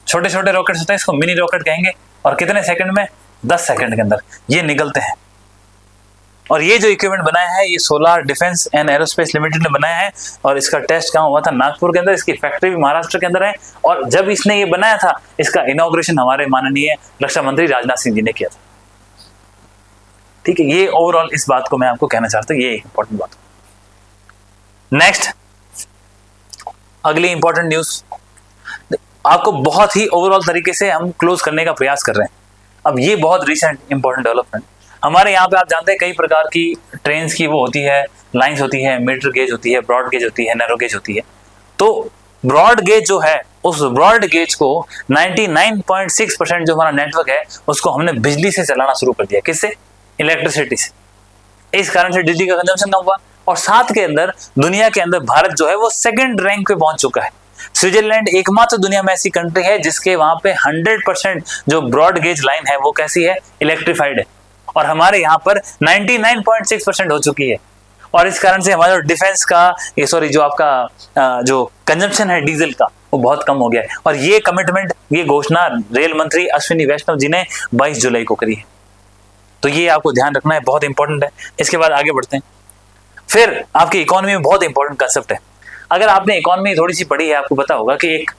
Speaker 1: छोटे छोटे रॉकेट्स होते हैं, इसको मिनी रॉकेट कहेंगे, और कितने सेकंड में? 10 सेकंड के अंदर ये निकलते हैं। और ये जो इक्विपमेंट बनाया है ये solar defence and aerospace limited ने बनाया है, और इसका टेस्ट कहाँ हुआ था? नागपुर के अंदर। इसकी फैक्ट्री भी महाराष्ट्र के अंदर है, और जब इसने ये बनाया था इसका इनॉग्रेशन हमारे माननीय रक्षा मंत्री राजनाथ सिंह जी ने किया था। ठीक है, ये ओवरऑल इस बात को मैं आपको कहना चाहता हूँ, ये एक इंपॉर्टेंट बात। नेक्स्ट, अगली इंपॉर्टेंट न्यूज आपको बहुत ही ओवरऑल तरीके से हम क्लोज करने का प्रयास कर रहे हैं। अब ये बहुत रिसेंट इंपॉर्टेंट डेवलपमेंट, हमारे यहाँ पे आप जानते हैं कई प्रकार की ट्रेन की वो होती है, लाइंस होती है, मीटर गेज होती है, ब्रॉड गेज होती है, नैरो गेज होती है। तो ब्रॉड गेज जो है, उस ब्रॉड गेज को 99.6% जो हमारा नेटवर्क है उसको हमने बिजली से चलाना शुरू कर दिया। किससे? इलेक्ट्रिसिटी से। इस कारण से बिजली का कंजम्पशन कम हुआ, और साथ के अंदर दुनिया के अंदर भारत जो है वो 2nd रैंक पे पहुंच चुका है। स्विट्जरलैंड एकमात्र दुनिया में ऐसी कंट्री है जिसके वहां पे 100% जो ब्रॉड गेज लाइन है वो कैसी है? इलेक्ट्रिफाइड है, और हमारे यहाँ पर 99.6% हो चुकी है। और इस कारण से हमारा डिफेंस का जो आपका जो कंजम्पशन है डीजल का वो बहुत कम हो गया है। और ये कमिटमेंट, ये घोषणा रेल मंत्री अश्विनी वैष्णव जी ने 22 जुलाई को करी है। तो ये आपको ध्यान रखना है, बहुत इंपॉर्टेंट है। इसके बाद आगे बढ़ते हैं। फिर आपकी इकोनॉमी में बहुत इंपॉर्टेंट कंसेप्ट है। अगर आपने इकोनॉमी थोड़ी सी पढ़ी है, आपको पता होगा कि एक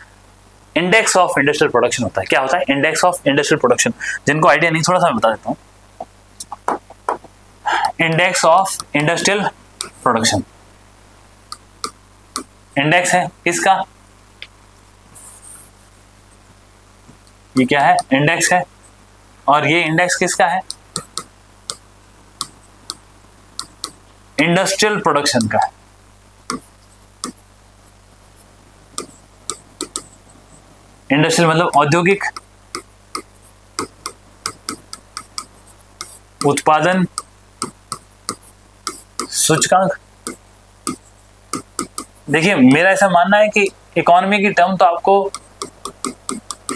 Speaker 1: इंडेक्स ऑफ इंडस्ट्रियल प्रोडक्शन होता है। क्या होता है? Index of industrial production. जिनको आइडिया नहीं, थोड़ा सा मैं बता देता हूं। Index of industrial production, index है किसका? ये क्या है? इंडेक्स है। और ये इंडेक्स किसका है? इंडस्ट्रियल प्रोडक्शन का है। इंडस्ट्रियल मतलब औद्योगिक उत्पादन सूचकांक। देखिए, मेरा ऐसा मानना है कि इकोनॉमी की टर्म तो आपको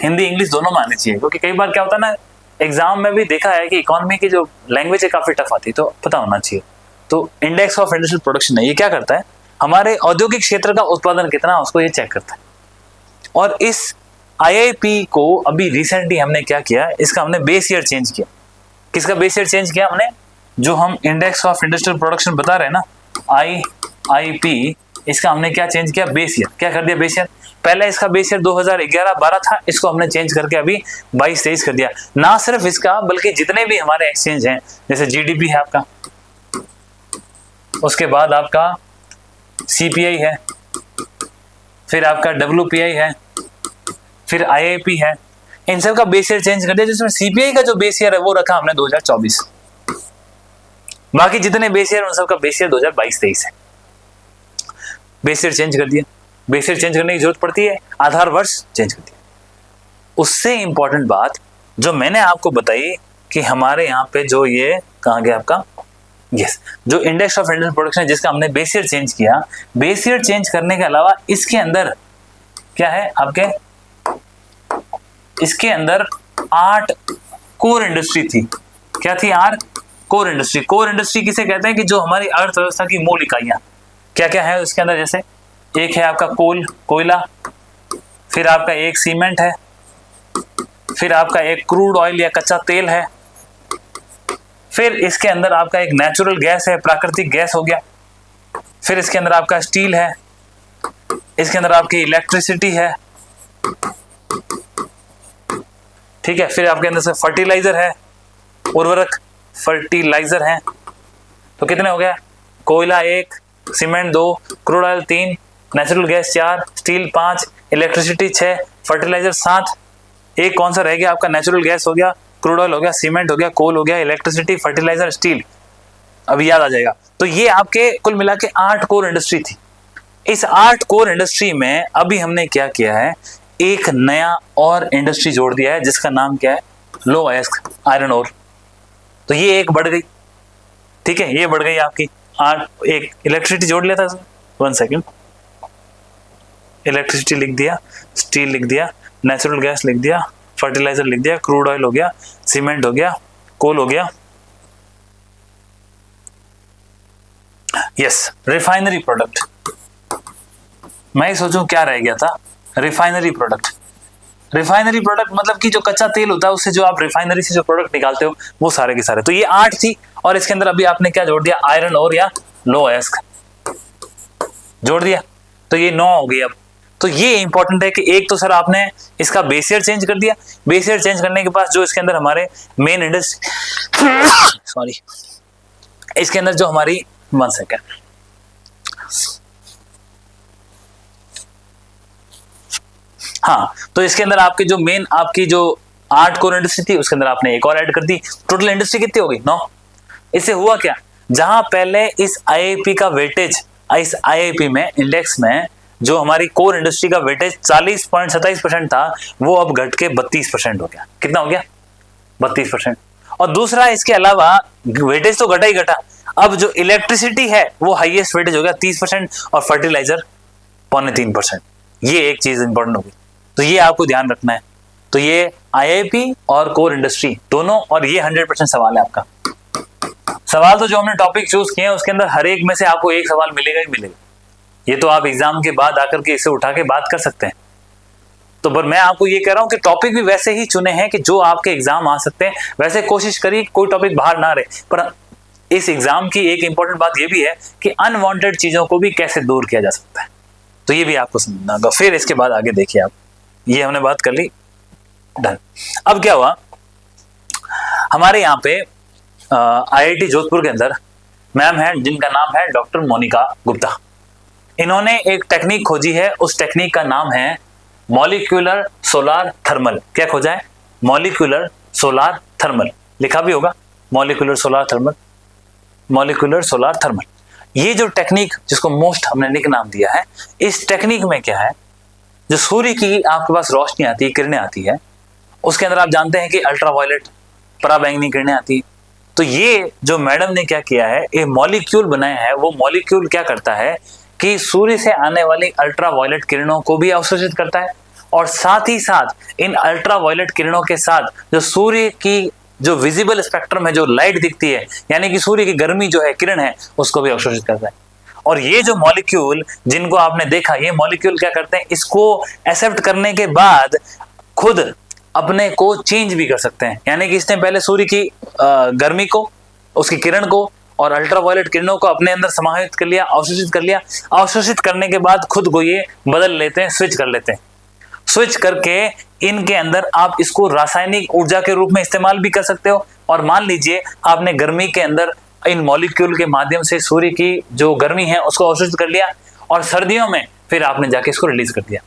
Speaker 1: हिंदी इंग्लिश दोनों में आनी चाहिए, क्योंकि कई बार क्या होता है ना, एग्जाम में भी देखा है कि इकोनॉमी की जो लैंग्वेज है काफी टफ आती है, तो पता होना चाहिए। तो इंडेक्स ऑफ इंडस्ट्रियल प्रोडक्शन है, ये क्या करता है? हमारे औद्योगिक क्षेत्र का उत्पादन कितना, उसको ये चेक करता है। और इस आईआईपी को अभी रिसेंटली हमने क्या किया, इसका हमने बेस ईयर चेंज किया। किसका बेस ईयर चेंज किया हमने? जो हम इंडेक्स ऑफ इंडस्ट्रियल प्रोडक्शन बता रहे हैं ना, आईआईपी, इसका हमने क्या चेंज किया? Base year. क्या कर दिया? Base year. पहले इसका बेस ईयर 2011-12 था, इसको हमने चेंज करके अभी 22-23 कर दिया। ना सिर्फ इसका, बल्कि जितने भी हमारे एक्सचेंज हैं, जैसे जीडीपी है आपका, उसके बाद आपका सीपीआई है, फिर आपका डब्ल्यूपीआई है, फिर आईआईपी है, इन सब का बेस ईयर चेंज कर दिया। जिसमें सीपीआई का जो बेस ईयर है वो रखा हमने 2024। बाकी जितने बेस ईयर उन सब का बेस ईयर 2022-23 है। बेस ईयर चेंज कर दिया। बेस ईयर चेंज करने की जरूरत पड़ती है, आधार वर्ष चेंज कर दिया। उससे इंपॉर्टेंट बात जो मैंने आपको बताई कि हमारे यहाँ पे जो ये कहाँ गया आपका, यस, जो इंडेक्स ऑफ इंडस्ट्रियल प्रोडक्शन है, जिसका हमने बेस ईयर चेंज किया। बेस ईयर चेंज करने के अलावा इसके अंदर क्या है आपके, इसके अंदर 8 कोर इंडस्ट्री थी। क्या थी? 8 कोर इंडस्ट्री। कोर इंडस्ट्री किसे कहते हैं? कि जो हमारी अर्थव्यवस्था की मूल इकाइयां क्या क्या है उसके अंदर। जैसे एक है आपका कोयला, फिर आपका एक सीमेंट है, फिर आपका एक क्रूड ऑयल या कच्चा तेल है, फिर इसके अंदर आपका एक नेचुरल गैस है, प्राकृतिक गैस हो गया, फिर इसके अंदर आपका स्टील है, इसके अंदर आपकी इलेक्ट्रिसिटी है, ठीक है, फिर आपके अंदर से फर्टिलाइजर है, उर्वरक फर्टिलाइजर है। तो कितने हो गया? कोयला 1, cement 2, crude oil 3, natural gas 4, steel 5, electricity 6, fertiliser 7। एक कौन सा रह गया आपका? नेचुरल गैस हो गया, क्रूड ऑयल हो गया, सीमेंट हो गया, कोल हो गया, इलेक्ट्रिसिटी, फर्टिलाइजर, स्टील। अभी याद आ जाएगा। तो ये आपके कुल मिला के 8 कोर इंडस्ट्री थी। इस 8 कोर इंडस्ट्री में अभी हमने क्या किया है, एक नया और इंडस्ट्री जोड़ दिया है, जिसका नाम क्या है? लो अयस्क आयरन ओर। तो ये एक बढ़ गई, ठीक है, ये बढ़ गई आपकी 8। एक इलेक्ट्रिसिटी जोड़ लिया था, 1 सेकेंड, इलेक्ट्रिसिटी लिख दिया, स्टील लिख दिया, नेचुरल गैस लिख दिया, फर्टिलाइजर लिख दिया, क्रूड ऑयल हो गया, सीमेंट हो गया, कोल हो गया, यस, रिफाइनरी प्रोडक्ट। मैं सोचूं क्या रह गया था, रिफाइनरी प्रोडक्ट। रिफाइनरी प्रोडक्ट मतलब कि जो कच्चा तेल होता है उससे जो आप रिफाइनरी से जो प्रोडक्ट निकालते हो वो सारे के सारे। तो ये 8 थी और इसके अंदर अभी आपने क्या जोड़ दिया? आयरन ओर या लो अयस्क जोड़ दिया, तो ये 9 हो गई अब। तो ये इंपॉर्टेंट है कि एक तो सर आपने इसका बेस ईयर चेंज कर दिया। बेस ईयर चेंज करने के बाद जो इसके अंदर हमारे मेन इंडस्ट्री सॉरी, इसके अंदर जो हमारी 1 सेकेंड, हाँ, तो इसके अंदर आपके जो मेन आपकी जो 8 कोर इंडस्ट्री थी उसके अंदर आपने एक और ऐड कर दी। टोटल इंडस्ट्री कितनी हो गई? 9। इससे हुआ क्या, जहां पहले इस आईआईपी का वेटेज, इस आईआईपी में इंडेक्स में जो हमारी कोर इंडस्ट्री का वेटेज 40.27% था, वो अब घट के 32% हो गया। कितना हो गया? 32%। और दूसरा, इसके अलावा वेटेज तो घटा ही घटा, अब जो इलेक्ट्रिसिटी है वो हाईएस्ट वेटेज हो गया 30% और फर्टिलाइजर 0.3%। ये एक चीज इंपॉर्टेंट होगी, तो ये आपको ध्यान रखना है। तो ये आईआईपी और कोर इंडस्ट्री दोनों, और ये 100% सवाल है आपका। सवाल तो जो हमने टॉपिक चूज किए हैं उसके अंदर हर एक में से आपको एक सवाल मिलेगा ही मिलेगा। ये तो आप एग्जाम के बाद आकर के इसे उठा के बात कर सकते हैं। तो पर मैं आपको ये कह रहा हूं कि टॉपिक भी वैसे ही चुने हैं कि जो आपके एग्जाम आ सकते हैं। वैसे कोशिश करिए कोई टॉपिक बाहर ना रहे, पर इस एग्जाम की एक इंपॉर्टेंट बात ये भी है कि अनवांटेड चीजों को भी कैसे दूर किया जा सकता है, तो ये भी आपको समझना होगा। फिर इसके बाद आगे देखिए आप, ये हमने बात कर ली, डन। अब क्या हुआ, हमारे यहाँ पे IIT जोधपुर के अंदर मैम है जिनका नाम है डॉक्टर मोनिका गुप्ता। इन्होंने एक टेक्निक खोजी है, उस टेक्निक का नाम है मॉलिक्यूलर सोलार थर्मल। क्या खोजा है? मॉलिक्यूलर सोलार थर्मल, लिखा भी होगा molecular solar thermal, molecular solar thermal. ये जो टेक्निक जिसको मोस्ट हमने निक नाम दिया है, इस टेक्निक में क्या है, जो सूर्य की आपके पास रोशनी आती है, किरणें आती है, उसके अंदर आप जानते हैं कि अल्ट्रावायलेट पराबैंगनी किरणें आती है। तो ये जो मैडम ने क्या किया है, ये मॉलिक्यूल बनाया है। वो मॉलिक्यूल क्या करता है कि सूर्य से आने वाली अल्ट्रावायलेट किरणों को भी अवशोषित करता है, और साथ ही साथ इन अल्ट्रावायलेट किरणों के साथ जो सूर्य की जो विजिबल स्पेक्ट्रम है, जो लाइट दिखती है, यानी कि सूर्य की गर्मी जो है, किरण है, उसको भी अवशोषित करता है। और ये जो मॉलिक्यूल जिनको आपने देखा, ये मॉलिक्यूल क्या करते हैं, इसको एक्सेप्ट करने के बाद खुद अपने को चेंज भी कर सकते हैं। यानी कि इसने पहले सूर्य की गर्मी को, उसकी किरण को और अल्ट्रावायलेट किरणों को अपने अंदर समाहित कर लिया, अवशोषित कर लिया। अवशोषित करने के बाद खुद को ये बदल लेते हैं, स्विच कर लेते हैं। स्विच करके इनके अंदर आप इसको रासायनिक ऊर्जा के रूप में इस्तेमाल भी कर सकते हो। और मान लीजिए आपने गर्मी के अंदर इन मॉलिक्यूल के माध्यम से सूर्य की जो गर्मी है उसको अवशोषित कर लिया, और सर्दियों में फिर आपने जाके इसको रिलीज कर दिया।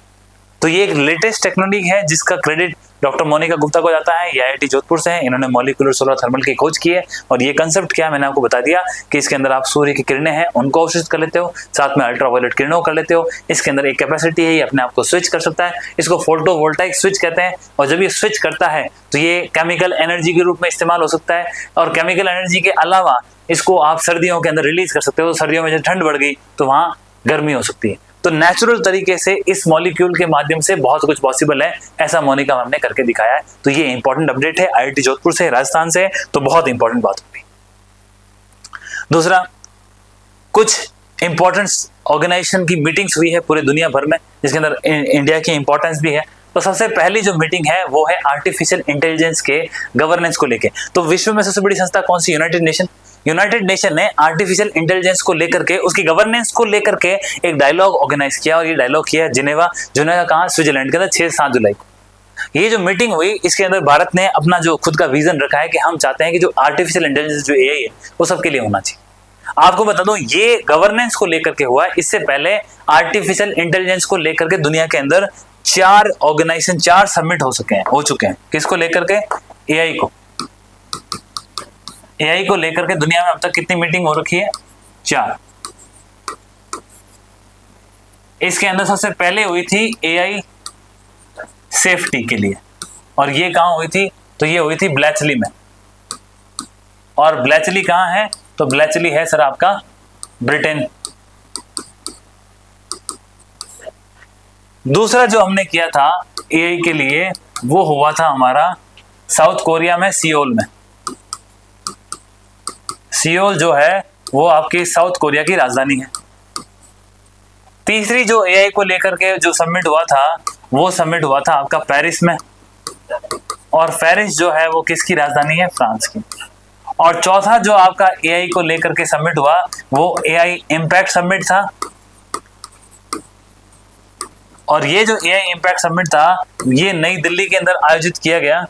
Speaker 1: तो ये एक लेटेस्ट टेक्नोलॉजी है जिसका क्रेडिट डॉक्टर मोनिका गुप्ता को जाता है। ये IIT जोधपुर से है, इन्होंने मॉलिक्यूलर सोलर थर्मल की खोज की है। और ये कंसेप्ट क्या है मैंने आपको बता दिया कि इसके अंदर आप सूर्य की किरणें हैं उनको अवशोषित कर लेते हो, साथ में अल्ट्रावायलेट किरणों कर लेते हो। इसके अंदर एक कैपेसिटी है, ये अपने आप को स्विच कर सकता है, इसको फोटोवोल्टाइक स्विच कहते हैं। और जब ये स्विच करता है तो ये केमिकल एनर्जी के रूप में इस्तेमाल हो सकता है। और केमिकल एनर्जी के अलावा इसको आप सर्दियों के अंदर रिलीज कर सकते हो। सर्दियों में जब ठंड बढ़ गई तो वहां गर्मी हो सकती है। तो नेचुरल तरीके से इस मॉलिक्यूल के माध्यम से बहुत कुछ पॉसिबल है, ऐसा मोनिका मैम ने करके दिखाया है। तो ये इंपॉर्टेंट अपडेट है, IIT जोधपुर से, राजस्थान से, तो बहुत इंपॉर्टेंट बात होगी। दूसरा, कुछ इंपॉर्टेंट ऑर्गेनाइजेशन की मीटिंग्स हुई है पूरे दुनिया भर में, जिसके अंदर इंडिया की इंपॉर्टेंस भी है। तो सबसे पहली जो मीटिंग है वो है आर्टिफिशियल इंटेलिजेंस के गवर्नेंस को लेके। तो विश्व में सबसे बड़ी संस्था कौन सी? यूनाइटेड नेशन ने आर्टिफिशियल इंटेलिजेंस को लेकर के, उसकी गवर्नेंस को लेकर के एक डायलॉग ऑर्गेनाइज किया, और ये डायलॉग किया जिनेवा कहाँ? स्विट्जरलैंड के अंदर 6-7 जुलाई को। ये जो मीटिंग हुई, इसके अंदर भारत ने अपना जो खुद का विजन रखा है कि हम चाहते हैं कि जो आर्टिफिशियल इंटेलिजेंस जो AI है वो सबके लिए होना चाहिए। आपको बता दूं, ये गवर्नेंस को लेकर के हुआ। इससे पहले आर्टिफिशियल इंटेलिजेंस को लेकर के दुनिया के अंदर 4 समिट हो चुके हैं। किसको लेकर के? AI को। AI को लेकर के दुनिया में अब तक कितनी मीटिंग हो रखी है? 4। इसके अंदर सबसे पहले हुई थी AI सेफ्टी के लिए, और ये कहां हुई थी? तो ये हुई थी ब्लेचली में। और ब्लेचली कहां है? तो ब्लेचली है सर आपका ब्रिटेन। दूसरा जो हमने किया था AI के लिए वो हुआ था हमारा साउथ कोरिया में, सियोल में। सियोल जो है वो आपकी साउथ कोरिया की राजधानी है। तीसरी जो AI को लेकर के जो समिट हुआ था वो समिट हुआ था आपका पेरिस में, और पेरिस जो है वो किसकी राजधानी है? फ्रांस की। और चौथा जो आपका AI को लेकर के समिट हुआ वो AI इम्पैक्ट समिट था। और ये जो AI इम्पैक्ट समिट था ये नई दिल्ली के अंदर आयोजित किया गया,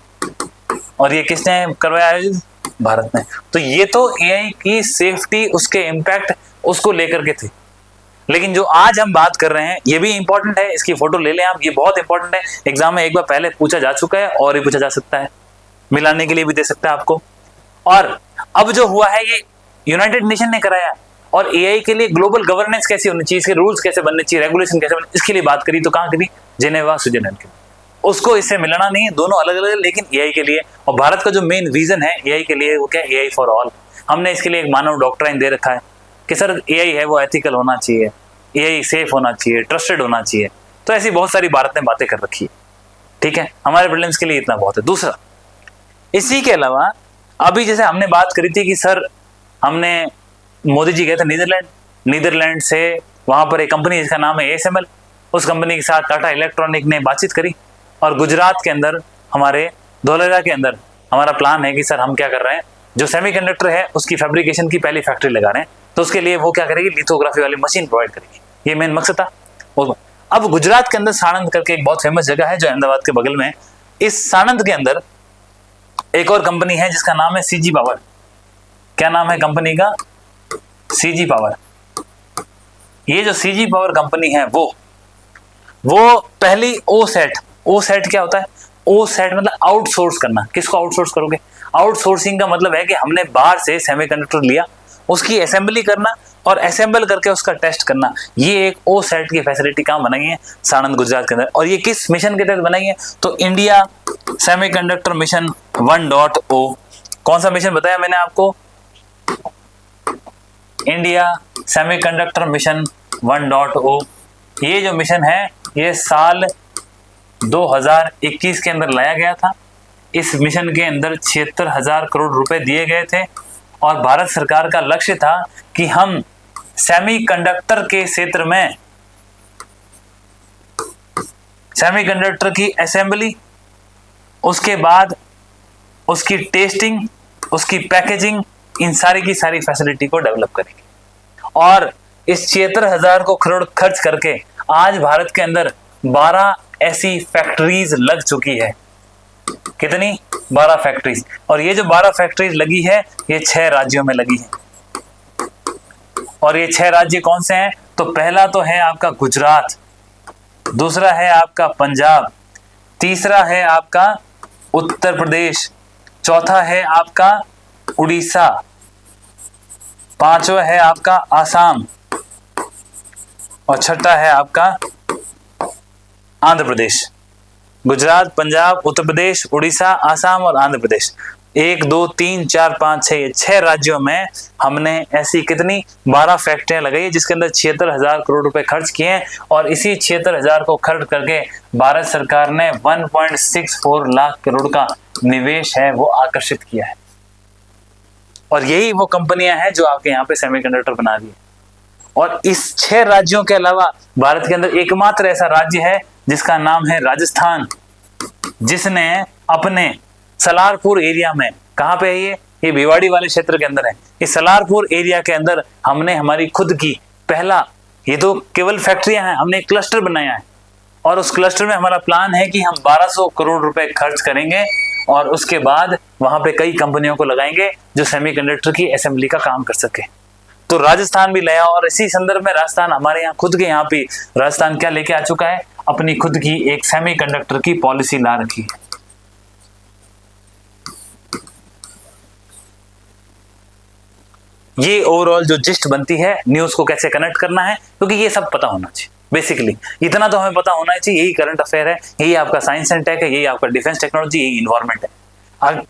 Speaker 1: और ये किसने करवाया आयोजित? भारत ने। तो ये तो AI की सेफ्टी, उसके इम्पैक्ट, उसको लेकर के थे। लेकिन जो आज हम बात कर रहे हैं ये भी इंपॉर्टेंट है, इसकी फोटो ले लें आप, ये बहुत इंपॉर्टेंट है। एग्जाम में एक बार पहले पूछा जा चुका है और भी पूछा जा सकता है, मिलाने के लिए भी दे सकता है आपको। और अब जो हुआ है ये यूनाइटेड नेशन ने कराया, और AI के लिए ग्लोबल गवर्नेंस कैसी होनी चाहिए, इसके रूल्स कैसे बनने चाहिए, रेगुलेशन कैसे बनने, इसके लिए बात करी। तो कहाँ करी? जिनेवा, स्विट्जरलैंड के। उसको इससे मिलाना नहीं है, दोनों अलग अलग, लेकिन AI के लिए। और भारत का जो मेन विजन है AI के लिए वो क्या? AI for all. हमने इसके लिए एक मानव डॉक्ट्राइन दे रखा है कि सर AI है वो एथिकल होना चाहिए, AI सेफ होना चाहिए, ट्रस्टेड होना चाहिए। तो ऐसी बहुत सारी भारत ने बातें कर रखी है। ठीक है, हमारे प्रीलिम्स के लिए इतना बहुत है। दूसरा, इसी के अलावा अभी जैसे हमने बात करी थी कि सर हमने, मोदी जी गए थे नीदरलैंड से, वहां पर एक कंपनी जिसका नाम है ASML, उस कंपनी के साथ टाटा इलेक्ट्रॉनिक ने बातचीत करी। और गुजरात के अंदर हमारे धोलेरा के अंदर हमारा प्लान है कि सर हम क्या कर रहे हैं, जो सेमीकंडक्टर है उसकी फैब्रिकेशन की पहली फैक्ट्री लगा रहे हैं, तो उसके लिए वो क्या करेगी, लिथोग्राफी वाली मशीन प्रोवाइड करेगी। ये मेन मकसद था। अब गुजरात के अंदर साणंद करके एक बहुत फेमस जगह है जो अहमदाबाद के बगल में है। इस साणंद के अंदर एक और कंपनी है जिसका नाम है सीजी पावर। क्या नाम है कंपनी का? CG power. ये जो सीजी पावर कंपनी है वो पहली ओ सेट क्या होता है? ओ सेट मतलब आउटसोर्स करना। किसको आउटसोर्स करोगे? आउटसोर्सिंग का मतलब है कि हमने बाहर से सेमीकंडक्टर लिया, उसकी असेंबली करना और असेंबल करके उसका टेस्ट करना। ये एक ओ सेट की फैसिलिटी कहाँ बनाई है? साणंद गुजरात के अंदर। और ये किस मिशन के तहत बनाई है? तो इंडिया सेमीकंडक्टर मिशन 1.0। कौन सा मिशन बताया मैंने आपको? India semiconductor mission 1.0। ये जो मिशन है ये साल 2021 के अंदर लाया गया था। इस मिशन के अंदर 76,000 करोड़ रुपए दिए गए थे और भारत सरकार का लक्ष्य था कि हम सेमीकंडक्टर के क्षेत्र में सेमीकंडक्टर की असेंबली, उसके बाद उसकी टेस्टिंग, उसकी पैकेजिंग, इन सारी की सारी फैसिलिटी को डेवलप करेंगे। और इस 76,000 को करोड़ खर्च करके आज भारत के अंदर 12 ऐसी फैक्ट्रीज लग चुकी है। कितनी? 12 फैक्ट्रीज। और ये जो 12 फैक्ट्रीज लगी है ये 6 राज्यों में लगी है। और ये 6 राज्य कौन से हैं? तो पहला तो है आपका गुजरात, दूसरा है आपका पंजाब, तीसरा है आपका उत्तर प्रदेश, चौथा है आपका उड़ीसा, पांचवा है आपका आसाम और छठा है आपका आंध्र प्रदेश। गुजरात, पंजाब, उत्तर प्रदेश, उड़ीसा, आसाम और आंध्र प्रदेश। 1 2 3 4 5 6 6 राज्यों में हमने ऐसी कितनी 12 फैक्ट्रियां लगाई है जिसके अंदर 76,000 करोड़ रुपए खर्च किए हैं। और इसी 76,000 को खर्च करके भारत सरकार ने 1.64 लाख करोड़ का निवेश है वो आकर्षित किया है। और यही वो कंपनियां हैं जो आपके यहाँ पे सेमीकंडक्टर बना रही है। और इस 6 राज्यों के अलावा भारत के अंदर एकमात्र ऐसा राज्य है जिसका नाम है राजस्थान, जिसने अपने सलारपुर एरिया में, कहाँ पे है ये भिवाड़ी वाले क्षेत्र के अंदर है, इस सलारपुर एरिया के अंदर हमने हमारी खुद की पहला, ये तो केवल फैक्ट्रियां हैं, हमने एक क्लस्टर बनाया है। और उस क्लस्टर में हमारा प्लान है कि हम 1200 करोड़ रुपए खर्च करेंगे और उसके बाद वहां पे कई कंपनियों को लगाएंगे जो सेमीकंडक्टर की असेंबली का काम कर सके। तो राजस्थान भी लाया। और इसी संदर्भ में राजस्थान, हमारे यहाँ खुद के यहाँ पे राजस्थान क्या लेके आ चुका है? अपनी खुद की एक सेमीकंडक्टर की पॉलिसी ला रखी है। ये ओवरऑल जो जिस्ट बनती है न्यूज को कैसे कनेक्ट करना है, क्योंकि ये सब पता होना चाहिए। बेसिकली इतना तो हमें पता होना चाहिए। यही करंट अफेयर है, यही आपका साइंस एंड टेक है, यही आपका डिफेंस टेक्नोलॉजी, यही इन्वायरमेंट है।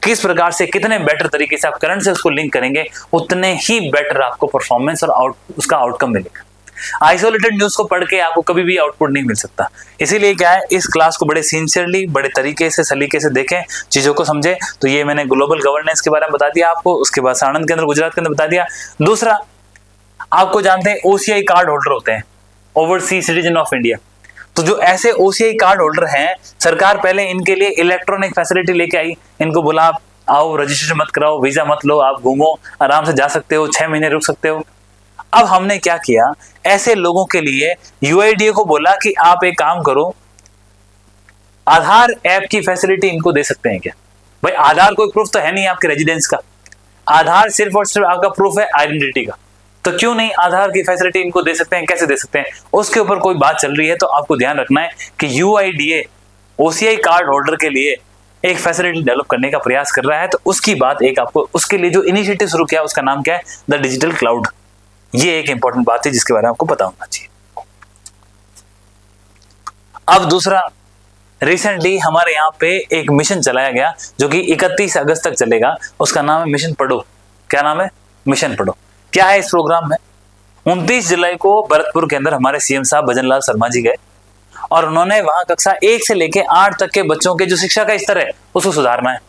Speaker 1: किस प्रकार से कितने बेटर तरीके से आप करंट से उसको लिंक करेंगे उतने ही बेटर आपको परफॉर्मेंस और उसका आउटकम मिलेगा। आइसोलेटेड न्यूज को पढ़ के आपको कभी भी आउटपुट नहीं मिल सकता। इसीलिए क्या है, इस क्लास को बड़े सिंसियरली, बड़े तरीके से, सलीके से देखें, चीजों को समझे। तो ये मैंने ग्लोबल गवर्नेंस के बारे में बता दिया आपको, उसके बाद साणंद के अंदर, गुजरात के अंदर बता दिया। दूसरा, आपको जानते हैं ओसीआई कार्ड होल्डर होते हैं, ओवरसीज सिटीजन ऑफ इंडिया। तो जो ऐसे ओसीआई कार्ड होल्डर हैं, सरकार पहले इनके लिए इलेक्ट्रॉनिक फैसिलिटी लेके आई। इनको बोला आप आओ, रजिस्ट्रेशन मत कराओ, वीजा मत लो, आप घूमो, आराम से जा सकते हो, 6 महीने रुक सकते हो। अब हमने क्या किया, ऐसे लोगों के लिए यूआईडीए को बोला कि आप एक काम करो, आधार ऐप की फैसिलिटी इनको दे सकते हैं क्या? भाई आधार कोई प्रूफ तो है नहीं आपके रेजिडेंस का, आधार सिर्फ और सिर्फ आपका प्रूफ है आइडेंटिटी का। तो क्यों नहीं आधार की फैसिलिटी इनको दे सकते हैं? कैसे दे सकते हैं? उसके ऊपर कोई बात चल रही है। तो आपको ध्यान रखना है कि यूआईडीए ओसीआई कार्ड होल्डर के लिए एक फैसिलिटी डेवलप करने का प्रयास कर रहा है। तो उसकी बात, एक आपको उसके लिए जो इनिशिएटिव शुरू किया उसका नाम क्या है? The digital cloud. ये एक इंपॉर्टेंट बात है जिसके बारे में आपको पता होना चाहिए। अब दूसरा, रिसेंटली हमारे यहाँ पे एक मिशन चलाया गया जो कि 31 अगस्त तक चलेगा। उसका नाम है मिशन पढ़ो। क्या नाम है? मिशन पढ़ो। क्या है इस प्रोग्राम में? 29 जुलाई को भरतपुर के अंदर हमारे सीएम साहब भजन लाल शर्मा जी गए और उन्होंने वहां कक्षा 1 से लेकर 8 तक के बच्चों के जो शिक्षा का स्तर है उसको सुधारना है।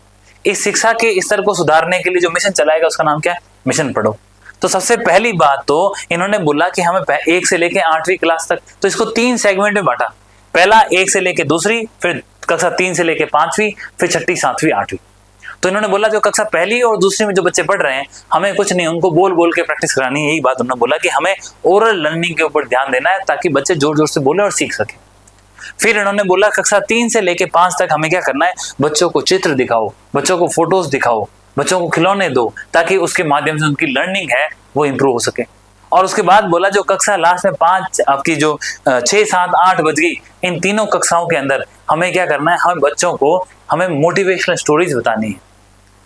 Speaker 1: इस शिक्षा के स्तर को सुधारने के लिए जो मिशन चलाएगा उसका नाम क्या है? मिशन पढ़ो। तो सबसे पहली बात तो इन्होंने बोला कि हमें 1 से लेकर 8वीं क्लास तक, तो इसको 3 सेगमेंट में बांटा। पहला 1 से लेकर दूसरी, फिर कक्षा 3 से लेके 5वीं, फिर 6ठी, 7वीं, 8वीं। तो इन्होंने बोला जो कक्षा पहली और दूसरी में जो बच्चे पढ़ रहे हैं, हमें कुछ नहीं, उनको बोल बोल के प्रैक्टिस करानी है। यही बात उन्होंने बोला कि हमें ओरल लर्निंग के ऊपर ध्यान देना है ताकि बच्चे जोर जोर से बोले और सीख सके। फिर इन्होंने बोला कक्षा 3 से लेके 5 तक हमें क्या करना है, बच्चों को चित्र दिखाओ, बच्चों को फोटोज दिखाओ, बच्चों को खिलौने दो, ताकि उसके माध्यम से उनकी लर्निंग है वो इंप्रूव हो सके। और उसके बाद बोला जो कक्षा लास्ट में 5 आपकी जो 6, 7, 8 बज गई, इन तीनों कक्षाओं के अंदर हमें क्या करना है, हम बच्चों को हमें मोटिवेशनल स्टोरीज बतानी है।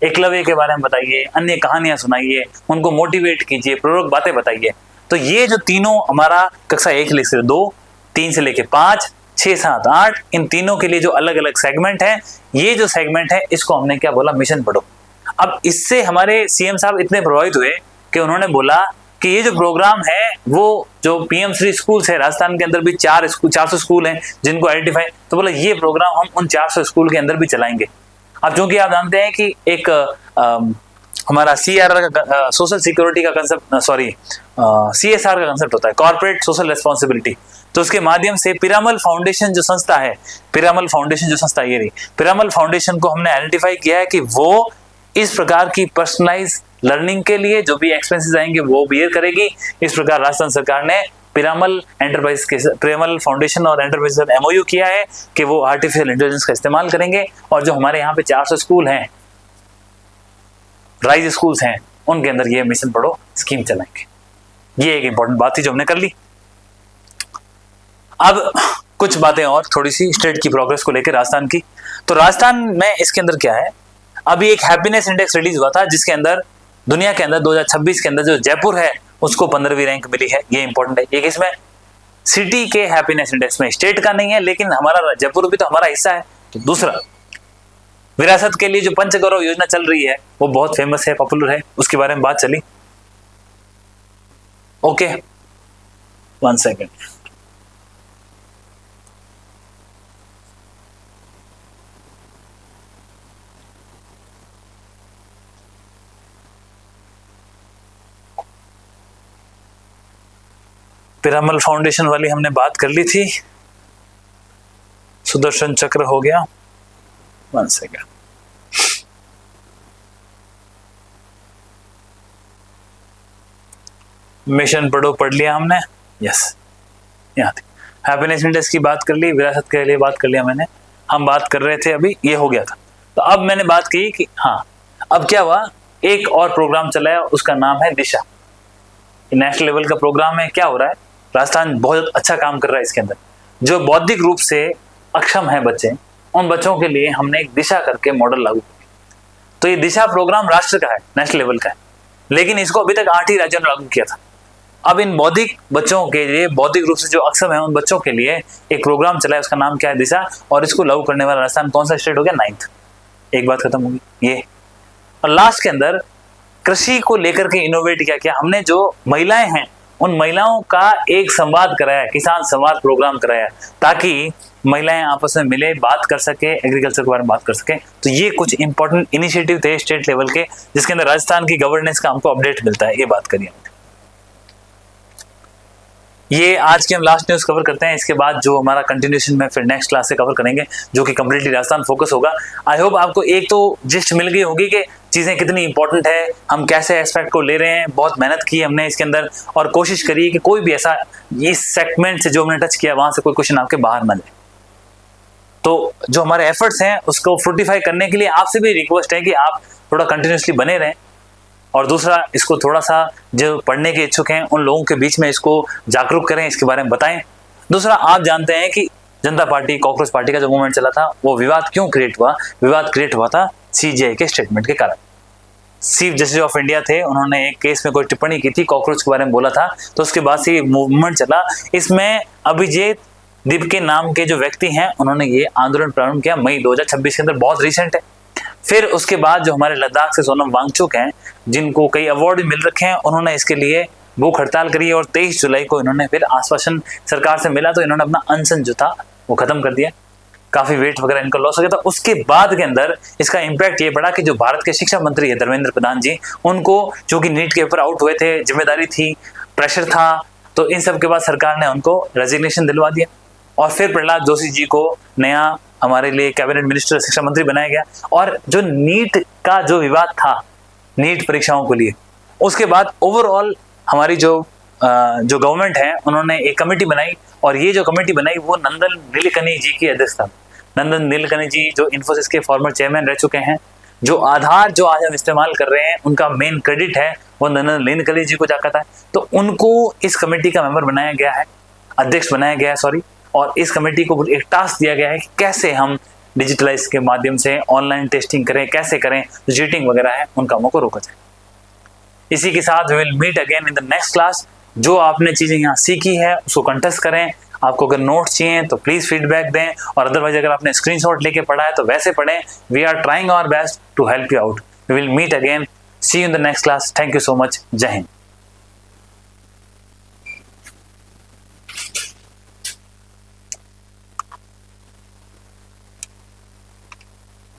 Speaker 1: एकलव्य के बारे में बताइए, अन्य कहानियां सुनाइए, उनको मोटिवेट कीजिए, प्रेरक बातें बताइए। तो ये जो तीनों हमारा कक्षा 1 से 2, 3 से लेके 5, 6, 7, 8, इन तीनों के लिए जो अलग अलग सेगमेंट है, ये जो सेगमेंट है इसको हमने क्या बोला, मिशन पढ़ो। अब इससे हमारे सीएम साहब इतने प्रभावित हुए कि उन्होंने बोला कि ये जो प्रोग्राम है वो जो पीएम श्री स्कूल्स है, राजस्थान के अंदर भी 400 स्कूल हैं जिनको आइडेंटिफाई, तो बोला ये प्रोग्राम हम उन 400 स्कूल के अंदर भी चलाएंगे। अब चूंकि आप जानते हैं कि एक हमारा CRR का सोशल सिक्योरिटी का कंसेप्ट, CSR का कंसेप्ट होता है, कॉर्पोरेट सोशल रेस्पॉन्सिबिलिटी। तो उसके माध्यम से पिरामल फाउंडेशन जो संस्था है, पिरामल फाउंडेशन को हमने आइडेंटिफाई किया है कि वो इस प्रकार की पर्सनलाइज लर्निंग के लिए जो भी एक्सपेंसेस आएंगे वो बियर करेगी। इस प्रकार राजस्थान सरकार ने पिरामल फाउंडेशन और एंटरप्राइज MOU किया है कि वो आर्टिफिशियल इंटेलिजेंस का इस्तेमाल करेंगे और जो हमारे यहाँ पे 400 स्कूल हैं, राइज स्कूल्स हैं, उनके अंदर ये मिशन पढ़ो स्कीम चलाएंगे। ये एक इंपॉर्टेंट बात थी जो हमने कर ली। अब कुछ बातें और थोड़ी सी स्टेट की प्रोग्रेस को लेकर राजस्थान की। तो राजस्थान में इसके अंदर क्या है, अभी एक हैप्पीनेस इंडेक्स रिलीज हुआ था जिसके अंदर दुनिया के अंदर 2026 के अंदर जो जयपुर है उसको 15वीं रैंक मिली है। ये इंपॉर्टेंट है। ये किसमें, सिटी के हैप्पीनेस इंडेक्स में, स्टेट का नहीं है, लेकिन हमारा जयपुर भी तो हमारा हिस्सा है। तो दूसरा, विरासत के लिए जो पंचगौरव योजना चल रही है वो बहुत फेमस है, पॉपुलर है, उसके बारे में बात चली। Okay, 1 second. पिरामल फाउंडेशन वाली हमने बात कर ली थी, सुदर्शन चक्र हो गया। 1 सेकेंड। मिशन पढ़ो पढ़ लिया हमने, यस, यहाँ थी। हैप्पीनेस इंडेक्स की बात कर ली, विरासत के लिए बात कर लिया मैंने। हम बात कर रहे थे अभी, ये हो गया था। तो अब मैंने बात की कि हाँ, अब क्या हुआ, एक और प्रोग्राम चला है, उसका नाम है दिशा। नेशनल लेवल का प्रोग्राम है। क्या हो रहा है, राजस्थान बहुत अच्छा काम कर रहा है इसके अंदर। जो बौद्धिक रूप से अक्षम है बच्चे, उन बच्चों के लिए हमने एक दिशा करके मॉडल लागू किया। तो ये दिशा प्रोग्राम राष्ट्र का है, नेशनल लेवल का है, लेकिन इसको अभी तक 8 ही राज्यों ने लागू किया था। अब इन बौद्धिक बच्चों के लिए, बौद्धिक रूप से जो अक्षम है उन बच्चों के लिए एक प्रोग्राम चला है, उसका नाम क्या है, दिशा। और इसको लागू करने वाला राजस्थान कौन सा स्टेट हो गया, 9th। एक बात खत्म होगी ये। और लास्ट के अंदर कृषि को लेकर के इनोवेट क्या किया हमने, जो महिलाएं हैं उन महिलाओं का एक संवाद कराया, किसान संवाद प्रोग्राम कराया, ताकि महिलाएं आपस में मिले, बात कर सके, एग्रीकल्चर के बारे में बात कर सके। तो ये कुछ इंपॉर्टेंट इनिशिएटिव थे स्टेट लेवल के, जिसके अंदर राजस्थान की गवर्नेंस का हमको अपडेट मिलता है। ये बात करिए। ये आज की हम लास्ट न्यूज कवर करते हैं, इसके बाद जो हमारा कंटिन्यूएशन में फिर नेक्स्ट क्लास से कवर करेंगे, जो कि कंप्लीटली राजस्थान फोकस होगा। आई होप आपको एक तो जिस्ट मिल गई होगी कि चीज़ें कितनी इंपॉर्टेंट है, हम कैसे एस्पेक्ट को ले रहे हैं। बहुत मेहनत की हमने इसके अंदर और कोशिश करी कि कोई भी ऐसा इस सेगमेंट से जो हमने टच किया वहां से कोई क्वेश्चन आपके बाहर ना जाए। तो जो हमारे एफर्ट्स हैं उसको फ्रूटिफाई करने के लिए आपसे भी रिक्वेस्ट है कि आप थोड़ा कंटिन्यूसली बने रहें। और दूसरा, इसको थोड़ा सा जो पढ़ने के इच्छुक हैं उन लोगों के बीच में इसको जागरूक करें, इसके बारे में बताएं। दूसरा, आप जानते हैं कि जनता पार्टी, कॉकरोच पार्टी का जो मूवमेंट चला था वो विवाद क्यों क्रिएट हुआ? विवाद क्रिएट हुआ था CJI के स्टेटमेंट के कारण। चीफ जस्टिस ऑफ इंडिया थे, उन्होंने एक केस में कोई टिप्पणी की थी, कॉकरोच के बारे में बोला था, तो उसके बाद से ये मूवमेंट चला। इसमें अभिजीत दीप के नाम के जो व्यक्ति हैं उन्होंने ये आंदोलन प्रारंभ किया मई 2026 के अंदर, बहुत रिसेंट है। फिर उसके बाद जो हमारे लद्दाख से सोनम वांगचुक हैं, जिनको कई अवार्ड मिल रखे हैं, उन्होंने इसके लिए भूख हड़ताल करी और 23 जुलाई को इन्होंने फिर आश्वासन सरकार से मिला तो इन्होंने अपना अनशन जो था वो खत्म कर दिया। काफी वेट वगैरह इनका लॉस हो गया था। उसके बाद के अंदर इसका इम्पैक्ट ये पड़ा कि जो भारत के शिक्षा मंत्री है धर्मेंद्र प्रधान जी, उनको चूंकि नीट के पेपर आउट हुए थे, जिम्मेदारी थी, प्रेशर था, तो इन सब के बाद सरकार ने उनको रेजिग्नेशन दिलवा दिया। और फिर प्रहलाद जोशी जी को नया हमारे लिए कैबिनेट मिनिस्टर शिक्षा मंत्री बनाया गया। और जो नीट का जो विवाद था, नीट परीक्षाओं को लिए, उसके बाद ओवरऑल हमारी जो गवर्नमेंट है उन्होंने एक कमेटी बनाई, और ये जो कमेटी बनाई वो नंदन नीलेकनी जी की अध्यक्षता। नंदन नीलेकनी जी जो इन्फोसिस के फॉर्मर चेयरमैन रह चुके हैं, जो आधार जो आज हम इस्तेमाल कर रहे हैं उनका मेन क्रेडिट है वो नंदन नीलेकनी जी को जाता है। तो उनको इस कमेटी का मेंबर बनाया गया है, अध्यक्ष बनाया गया है, सॉरी। और इस कमेटी को एक टास्क दिया गया है कि कैसे हम डिजिटलाइज के माध्यम से ऑनलाइन टेस्टिंग करें, कैसे करें, जो चीटिंग वगैरह है उन कामों को रोका जाए। इसी के साथ we will meet again in the next class. जो आपने चीजें यहाँ सीखी है उसको कंटेस्ट करें। आपको अगर नोट्स चाहिए तो प्लीज फीडबैक दें, और अदरवाइज अगर आपने स्क्रीनशॉट लेके पढ़ा है तो वैसे पढ़ें। We are trying our best to help you out. We will meet again, see you in the next class. Thank you so much. जय हिंद।